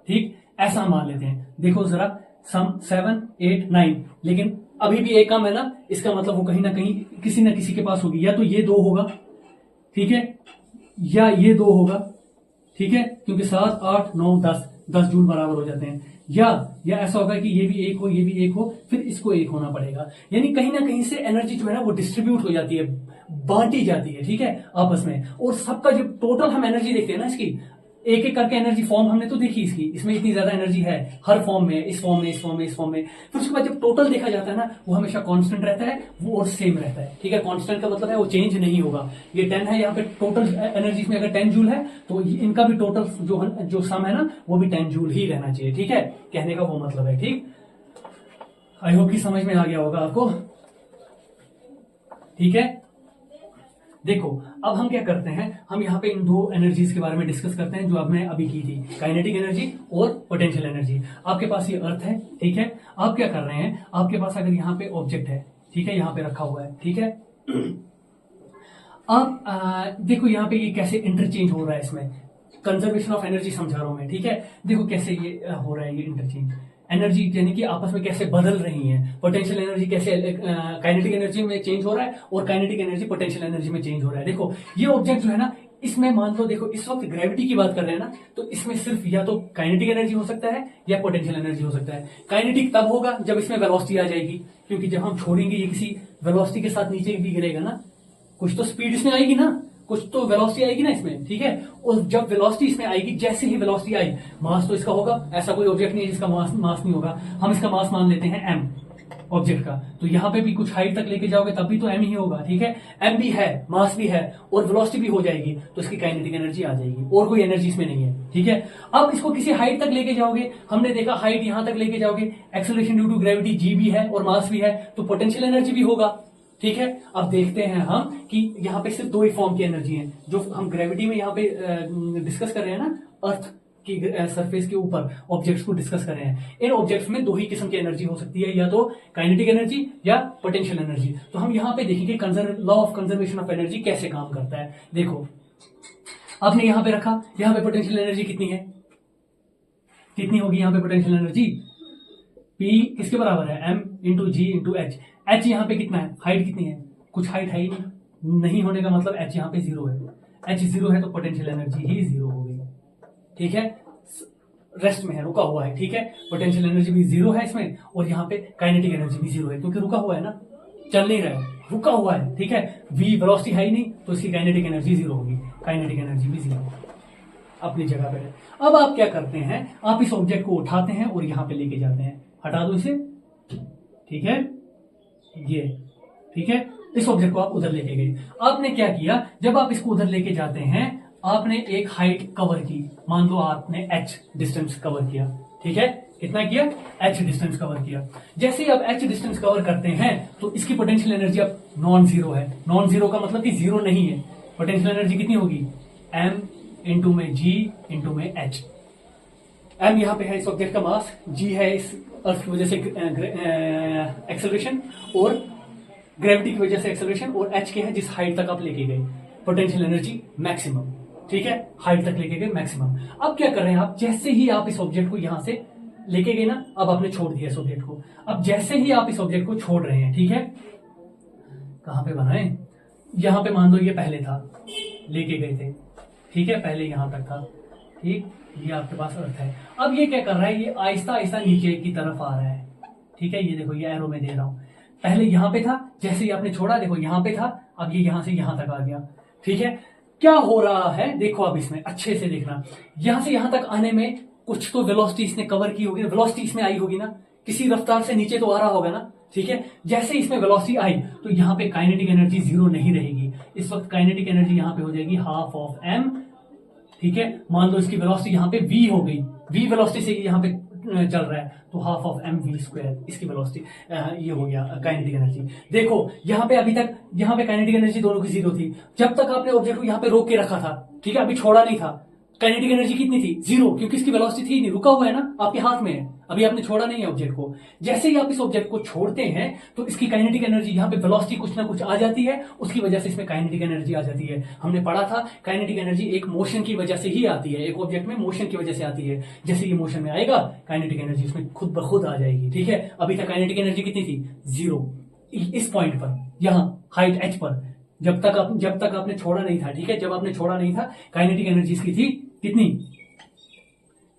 ठीक, ऐसा हम मान लेते हैं। देखो जरा, सम 7 8 9, लेकिन अभी भी एक कम है ना, इसका मतलब वो कहीं ना कहीं किसी ना किसी के पास होगी, या तो ये 2 होगा, ठीक है, या ये 2 होगा, ठीक है, क्योंकि 7 8 9 10 जूल बराबर हो जाते हैं, या ऐसा होगा कि ये भी 1 हो, ये भी 1 हो, फिर इसको 1 होना पड़ेगा। यानी कहीं ना कहीं से एनर्जी जो है ना वो डिस्ट्रीब्यूट हो जाती है, बांटी जाती है, ठीक है, आपस में। और सबका जब टोटल हम एनर्जी देखते हैं ना इसकी, एक एक करके एनर्जी फॉर्म हमने तो देखी इसकी, इसमें इतनी ज्यादा एनर्जी है हर फॉर्म में, इस फॉर्म में, इस फॉर्म में, इस फॉर्म में। फिर उसके बाद जब टोटल देखा जाता है ना, वो हमेशा कांस्टेंट रहता है, वो और सेम रहता है, ठीक है। कांस्टेंट का मतलब है वो चेंज नहीं होगा। ये 10 है, यहाँ पे टोटल एनर्जी में अगर 10 जूल है तो इनका भी टोटल जो सम है ना वो भी 10 जूल ही रहना चाहिए, ठीक है। कहने का वो मतलब है, ठीक। आई होप कि समझ में आ गया होगा आपको, ठीक है। देखो अब हम क्या करते हैं, हम यहाँ पे इन दो एनर्जीज के बारे में डिस्कस करते हैं जो हमने अभी की थी, काइनेटिक एनर्जी और पोटेंशियल एनर्जी। आपके पास ये अर्थ है, ठीक है। आप क्या कर रहे हैं, आपके पास अगर यहाँ पे ऑब्जेक्ट है, ठीक है, यहाँ पे रखा हुआ है, ठीक है। आप देखो यहाँ पे ये कैसे इंटरचेंज हो रहा है, इसमें कंजर्वेशन ऑफ एनर्जी समझा रहा हूं मैं, ठीक है। देखो कैसे ये हो रहा है, ये इंटरचेंज एनर्जी यानी कि आपस में कैसे बदल रही हैं। पोटेंशियल एनर्जी कैसे काइनेटिक एनर्जी में चेंज हो रहा है और काइनेटिक एनर्जी पोटेंशियल एनर्जी में चेंज हो रहा है। देखो ये ऑब्जेक्ट जो है ना, इसमें मान लो, देखो इस वक्त ग्रेविटी की बात कर रहे हैं ना, तो इसमें सिर्फ या तो काइनेटिक एनर्जी हो सकता है या पोटेंशियल एनर्जी हो सकता है। काइनेटिक तब होगा जब इसमें वेलोसिटी आ जाएगी, क्योंकि जब हम छोड़ेंगे ये किसी वेलोसिटी के साथ नीचे भी गिरेगा ना, कुछ तो स्पीड इसमें आएगी ना, कुछ तो वेलोसिटी आएगी ना इसमें, ठीक है। और जब वेलोसिटी इसमें आएगी, जैसे ही वेलोसिटी आई, मास तो इसका होगा, ऐसा कोई ऑब्जेक्ट नहीं है जिसका मास नहीं होगा। हम इसका मास मान लेते हैं m ऑब्जेक्ट का, तो यहां पे भी कुछ हाइट तक लेके जाओगे तब भी तो m ही होगा, ठीक है। m भी है, मास भी है और वेलोसिटी भी हो जाएगी, तो इसकी काइनेटिक एनर्जी आ जाएगी, और कोई एनर्जी इसमें नहीं है, ठीक है। अब इसको किसी हाइट तक लेके जाओगे, हमने देखा हाइट यहां तक लेके जाओगे, acceleration due to gravity g भी है और मास भी है, तो पोटेंशियल एनर्जी भी होगा, ठीक है। अब देखते हैं हम कि यहाँ पे सिर्फ दो ही फॉर्म की एनर्जी है जो हम ग्रेविटी में यहाँ पे डिस्कस कर रहे हैं ना, अर्थ की सरफेस के ऊपर ऑब्जेक्ट्स को डिस्कस कर रहे हैं। इन ऑब्जेक्ट्स में दो ही किस्म की एनर्जी हो सकती है, या तो काइनेटिक एनर्जी या पोटेंशियल एनर्जी। तो हम यहाँ पे देखेंगे law of conservation of energy कैसे काम करता है। देखो आपने यहाँ पे रखा, यहाँ पे पोटेंशियल एनर्जी कितनी है, कितनी होगी यहाँ पे पोटेंशियल एनर्जी, P किसके बराबर है, m into g into H. H यहाँ पे कितना है, हाइट कितनी है, कुछ हाइट है ही नहीं होने का मतलब एच यहाँ पे 0 है। एच 0 है तो पोटेंशियल एनर्जी ही 0 हो गई, ठीक है। रेस्ट में है, रुका हुआ है, ठीक है। पोटेंशियल एनर्जी भी 0 है इसमें, और यहाँ पे काइनेटिक एनर्जी भी 0 है, क्योंकि रुका हुआ है ना, चल नहीं रहा है, रुका हुआ है, ठीक है। v वेलोसिटी है ही नहीं, तो इसकी काइनेटिक एनर्जी 0 होगी, काइनेटिक एनर्जी भी 0 अपनी जगह पे है। अब आप क्या करते हैं, आप इस ऑब्जेक्ट को उठाते हैं और यहाँ पे लेके जाते हैं, हटा दो इसे, ठीक है, ये, ठीक है। इस ऑब्जेक्ट को आप उधर लेके गए, आपने क्या किया, जब आप इसको उधर लेके जाते हैं, आपने एक हाइट कवर की, मान लो आपने h डिस्टेंस कवर किया, ठीक है। कितना किया, h डिस्टेंस कवर किया। जैसे ही आप h डिस्टेंस कवर करते हैं तो इसकी पोटेंशियल एनर्जी अब नॉन जीरो है। नॉन जीरो का मतलब कि जीरो नहीं है। पोटेंशियल एनर्जी कितनी होगी, m इंटू में g इंटू में h। m यहाँ पे है इस ऑब्जेक्ट का मास, g है इस अर्थ की वजह से एक्सेलरेशन और ग्रेविटी की वजह से एक्सेलरेशन, और h के है जिस हाइट तक आप लेके गए, पोटेंशियल एनर्जी मैक्सिमम, ठीक है, हाइट तक लेके गए मैक्सिमम। अब क्या कर रहे हैं आप, जैसे ही आप इस ऑब्जेक्ट को यहां से लेके गए ना, अब आपने छोड़ दिया इस ऑब्जेक्ट को। अब जैसे ही आप इस ऑब्जेक्ट को छोड़ रहे हैं, ठीक है, कहां पे बनाए, यहां पे मान लो ये पहले था, लेके गए थे, ठीक है, पहले यहां तक था, ठीक, ये आपके पास अर्थ है। अब ये क्या कर रहा है, ये आहिस्ता आहिस्ता नीचे की तरफ आ रहा है, ठीक है। ये देखो, ये एरो में दे रहा हूं, पहले यहां पे था, जैसे ही आपने छोड़ा, देखो यहां पे था, अब ये यहां से यहां तक आ गया, ठीक है। क्या हो रहा है, देखो अब इसमें अच्छे से देखना, यहां से यहां तक आने में कुछ तो वेलोसिटी इसने कवर की होगी, वेलोसिटी इसमें आई होगी ना, किसी रफ्तार से नीचे तो आ रहा होगा ना, ठीक है। जैसे इसमें वेलोसिटी आई तो यहाँ पे काइनेटिक एनर्जी 0 नहीं रहेगी, इस वक्त काइनेटिक एनर्जी यहाँ पे हो जाएगी हाफ ऑफ m, ठीक है। मान लो इसकी वेलोसिटी यहाँ पे v हो गई, v वेलोसिटी से यहाँ पे चल रहा है, तो half of m v square इसकी वेलोसिटी, ये हो गया काइनेटिक एनर्जी। देखो यहाँ पे अभी तक यहाँ पे काइनेटिक एनर्जी दोनों की 0 थी, जब तक आपने ऑब्जेक्ट को यहाँ पे रोक के रखा था, ठीक है, अभी छोड़ा नहीं था, काइनेटिक एनर्जी कितनी थी, 0, क्योंकि इसकी वेलोसिटी थी नहीं, रुका हुआ है ना, आपके हाथ में है, अभी आपने छोड़ा नहीं है ऑब्जेक्ट को। जैसे ही आप इस ऑब्जेक्ट को छोड़ते हैं तो इसकी काइनेटिक एनर्जी यहाँ पे वेलोसिटी कुछ ना कुछ आ जाती है, उसकी वजह से इसमें काइनेटिक एनर्जी आ जाती है। हमने पढ़ा था काइनेटिक एनर्जी एक मोशन की वजह से ही आती है, एक ऑब्जेक्ट में मोशन की वजह से आती है। जैसे ये मोशन में आएगा काइनेटिक एनर्जी उसमें खुद ब खुद आ जाएगी, ठीक है। अभी तक काइनेटिक एनर्जी कितनी थी, 0, इस पॉइंट पर, यहाँ हाइट h पर, जब तक आपने छोड़ा नहीं था, ठीक है, जब आपने छोड़ा नहीं था, काइनेटिक एनर्जी इसकी थी कितनी,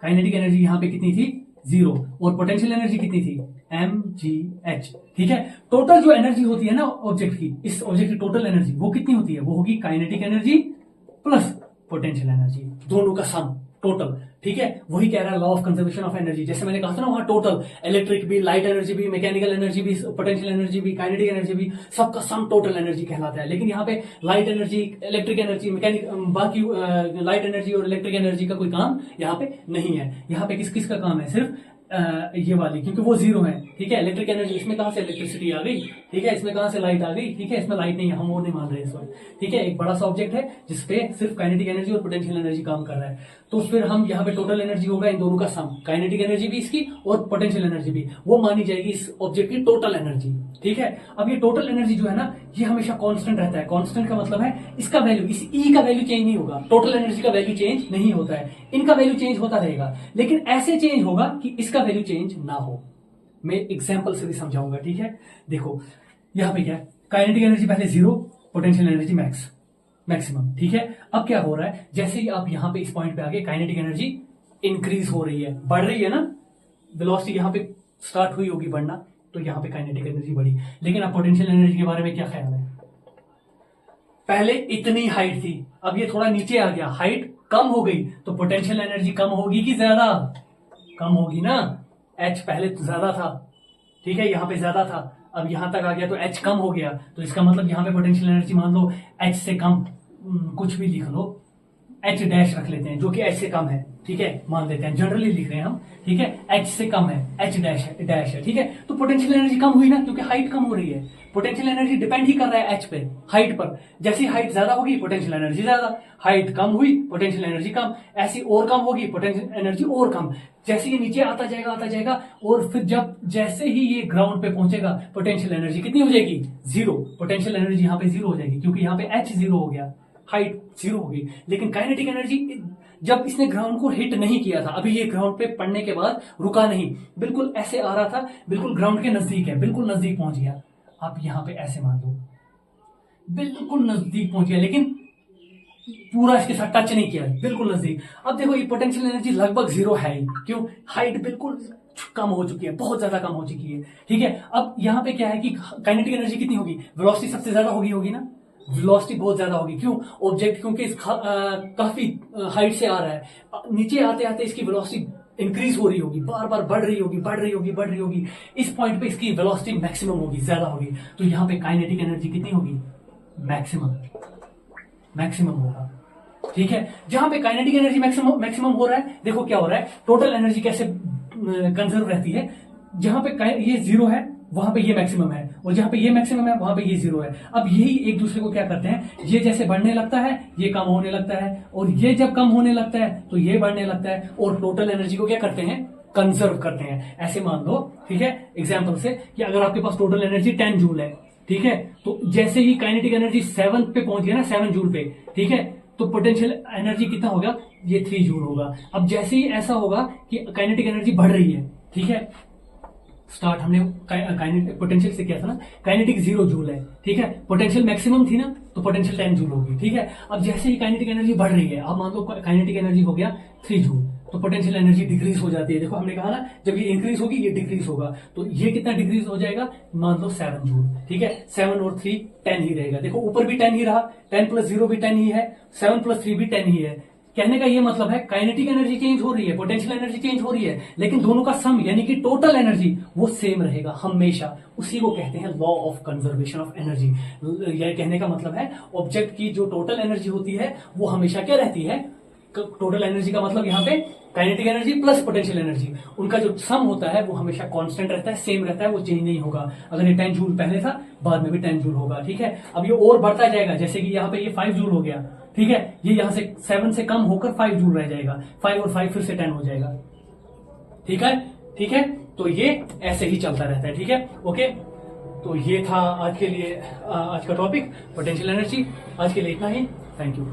काइनेटिक एनर्जी यहाँ पे कितनी थी, 0, और पोटेंशियल एनर्जी कितनी थी, mgh, ठीक है। टोटल जो एनर्जी होती है ना ऑब्जेक्ट की, इस ऑब्जेक्ट की टोटल एनर्जी वो कितनी होती है, वो होगी kinetic energy plus potential energy, दोनों का सम, टोटल, ठीक है। वही कह रहा है law of conservation of energy. जैसे मैंने कहा था ना वहां टोटल, इलेक्ट्रिक भी, लाइट एनर्जी भी, मैकेनिकल एनर्जी भी, पोटेंशियल एनर्जी भी, काइनेटिक एनर्जी भी, सबका सम टोटल एनर्जी कहलाता है। लेकिन यहाँ पे light energy, electric energy, mechanic, बाकी लाइट एनर्जी और इलेक्ट्रिक एनर्जी का कोई काम यहाँ पे नहीं है। यहाँ पे किस किस का काम है, सिर्फ ये वाली, क्योंकि वो जीरो है, ठीक है। इलेक्ट्रिक एनर्जी, इसमें कहां से इलेक्ट्रिसिटी आ गई, ठीक है। इसमें कहां से लाइट आ गई, ठीक है। इसमें लाइट नहीं है, हम वो नहीं मान रहे इस वक्त, ठीक है। एक बड़ा सा ऑब्जेक्ट है जिसपे सिर्फ काइनेटिक एनर्जी और पोटेंशियल एनर्जी काम कर रहा है। तो फिर हम यहाँ पे टोटल एनर्जी होगा इन दोनों का सम, काइनेटिक एनर्जी भी इसकी और पोटेंशियल एनर्जी भी, वो मानी जाएगी इस ऑब्जेक्ट की टोटल एनर्जी, ठीक है। अब ये टोटल एनर्जी जो है ना, ये हमेशा कांस्टेंट रहता है। कांस्टेंट का मतलब है इसका वैल्यू, इस ई का वैल्यू चेंज नहीं होगा, टोटल एनर्जी का वैल्यू चेंज नहीं होता है। इनका वैल्यू चेंज होता रहेगा, लेकिन ऐसे चेंज होगा कि इसका वैल्यू चेंज ना हो। मैं एग्जांपल से भी समझाऊंगा, ठीक है। देखो यहां पे क्या है, काइनेटिक एनर्जी पहले जीरो, पोटेंशियल एनर्जी मैक्सिमम, ठीक है। अब क्या हो रहा है, जैसे ही आप यहां पे इस पॉइंट पे आगे, काइनेटिक एनर्जी इंक्रीज हो रही है, बढ़ रही है ना, वेलोसिटी यहां पे स्टार्ट हुई होगी बढ़ना, तो यहां पे काइनेटिक एनर्जी बढ़ी। लेकिन अब पोटेंशियल एनर्जी के बारे में क्या ख्याल है, पहले इतनी हाइट थी, अब ये थोड़ा नीचे आ गया, हाइट कम हो गई, तो पोटेंशियल एनर्जी कम होगी कि ज्यादा, कम होगी ना। एच पहले तो ज्यादा था, ठीक है, यहां पे ज्यादा था, अब यहां तक आ गया तो एच कम हो गया, तो इसका मतलब यहां पे पोटेंशियल एनर्जी मान लो एच से कम, कुछ भी लिख लो, एच डैश रख लेते हैं, जो कि एच से कम है, ठीक है, मान लेते हैं, जनरली लिख रहे हैं हम, ठीक है। एच से कम है, एच डैश है, ठीक है। तो पोटेंशियल एनर्जी कम हुई ना, क्योंकि हाइट कम हो रही है। पोटेंशियल एनर्जी डिपेंड ही कर रहा है एच पे, हाइट पर। जैसी हाइट ज्यादा होगी पोटेंशियल एनर्जी ज्यादा, हाइट कम हुई पोटेंशियल एनर्जी कम, ऐसी और कम होगी पोटेंशियल एनर्जी और कम। जैसे ये नीचे आता जाएगा, और फिर जब जैसे ही ये ग्राउंड पे पहुंचेगा, पोटेंशियल एनर्जी कितनी हो जाएगी, जीरो। पोटेंशियल एनर्जी यहाँ पे जीरो हो जाएगी, क्योंकि यहाँ पे एच जीरो हो गया, हाइट जीरो हो गई। लेकिन काइनेटिक एनर्जी, जब इसने ग्राउंड को हिट नहीं किया था, अभी ये ग्राउंड पे पड़ने के बाद रुका नहीं, बिल्कुल ऐसे आ रहा था, बिल्कुल ग्राउंड के नजदीक है, बिल्कुल नजदीक पहुंच गया। आप यहां पे ऐसे मान लो, बिल्कुल नजदीक पहुंच गया, लेकिन पूरा इसके साथ टच नहीं किया, बिल्कुल नजदीक। अब देखो ये पोटेंशियल एनर्जी लगभग जीरो है ही, क्यों, हाइट बिल्कुल कम हो चुकी है, बहुत ज्यादा कम हो चुकी है, ठीक है। अब यहां पे क्या है कि काइनेटिक एनर्जी कितनी होगी, वेलोसिटी सबसे ज्यादा होगी ना, वेलोसिटी बहुत ज्यादा होगी, क्यों, ऑब्जेक्ट क्योंकि काफी हाइट से आ रहा है, नीचे आते आते इसकी वेलोसिटी इंक्रीज हो रही होगी, बार बार बढ़ रही होगी। इस पॉइंट पे इसकी वेलोसिटी मैक्सिमम होगी, ज्यादा होगी, तो यहाँ पे काइनेटिक एनर्जी कितनी होगी, मैक्सिमम होगा, ठीक है। जहां पे काइनेटिक एनर्जी मैक्सिमम हो रहा है, देखो क्या हो रहा है, टोटल एनर्जी कैसे कंजर्व रहती है, जहां पे ये जीरो है वहां पे ये मैक्सिमम है, और जहां पे ये मैक्सिमम है वहां पे ये जीरो है। अब यही एक दूसरे को क्या करते हैं, ये जैसे बढ़ने लगता है ये कम होने लगता है, और ये जब कम होने लगता है तो ये बढ़ने लगता है, और टोटल एनर्जी को क्या करते हैं, कंजर्व करते हैं। ऐसे मान लो, ठीक है, एग्जाम्पल से, कि अगर आपके पास टोटल एनर्जी 10 जूल है, ठीक है, तो जैसे ही काइनेटिक एनर्जी 7 पे पहुंच गया ना, 7 जूल पे, ठीक है, तो पोटेंशियल एनर्जी कितना होगा, ये 3 जूल होगा। अब जैसे ही ऐसा होगा कि काइनेटिक एनर्जी बढ़ रही है, ठीक है, स्टार्ट हमने पोटेंशियल से किया था ना, काइनेटिक 0 जूल है, ठीक है, पोटेंशियल मैक्सिमम थी ना, तो पोटेंशियल 10 जूल होगी, ठीक है। अब जैसे ही काइनेटिक एनर्जी बढ़ रही है, अब मान लो काइनेटिक एनर्जी हो गया 3 जूल, तो पोटेंशियल एनर्जी डिक्रीज हो जाती है। देखो हमने कहा ना, जब ये इंक्रीज होगी ये डिक्रीज होगा, तो ये कितना डिक्रीज हो जाएगा, मान लो 7 जूल, ठीक है। 7 और 3 10 ही रहेगा, देखो ऊपर भी 10 ही रहा, 10 + 0 भी 10 ही है, 7 + 3 भी 10 ही है। कहने का ये मतलब है काइनेटिक एनर्जी चेंज हो रही है, पोटेंशियल एनर्जी चेंज हो रही है, लेकिन दोनों का सम यानी कि टोटल एनर्जी वो सेम रहेगा हमेशा। उसी को कहते हैं law of conservation of energy. यह कहने का मतलब है ऑब्जेक्ट की जो टोटल एनर्जी होती है वो हमेशा क्या रहती है, टोटल एनर्जी का मतलब यहाँ पे kinetic energy plus potential energy, उनका जो सम होता है वो हमेशा कांस्टेंट रहता है, सेम रहता है, वो चेंज नहीं होगा। अगर ये 10 जूल पहले था, बाद में भी 10 जूल होगा, ठीक है। अब ये और बढ़ता जाएगा, जैसे कि यहाँ पे ये 5 जूल हो गया, ठीक है, ये यहां से 7 से कम होकर 5 जूल रह जाएगा, 5 और 5 फिर से 10 हो जाएगा, ठीक है। तो ये ऐसे ही चलता रहता है, ठीक है, ओके। तो ये था आज के लिए आज का टॉपिक पोटेंशियल एनर्जी। आज के लिए इतना ही, थैंक यू।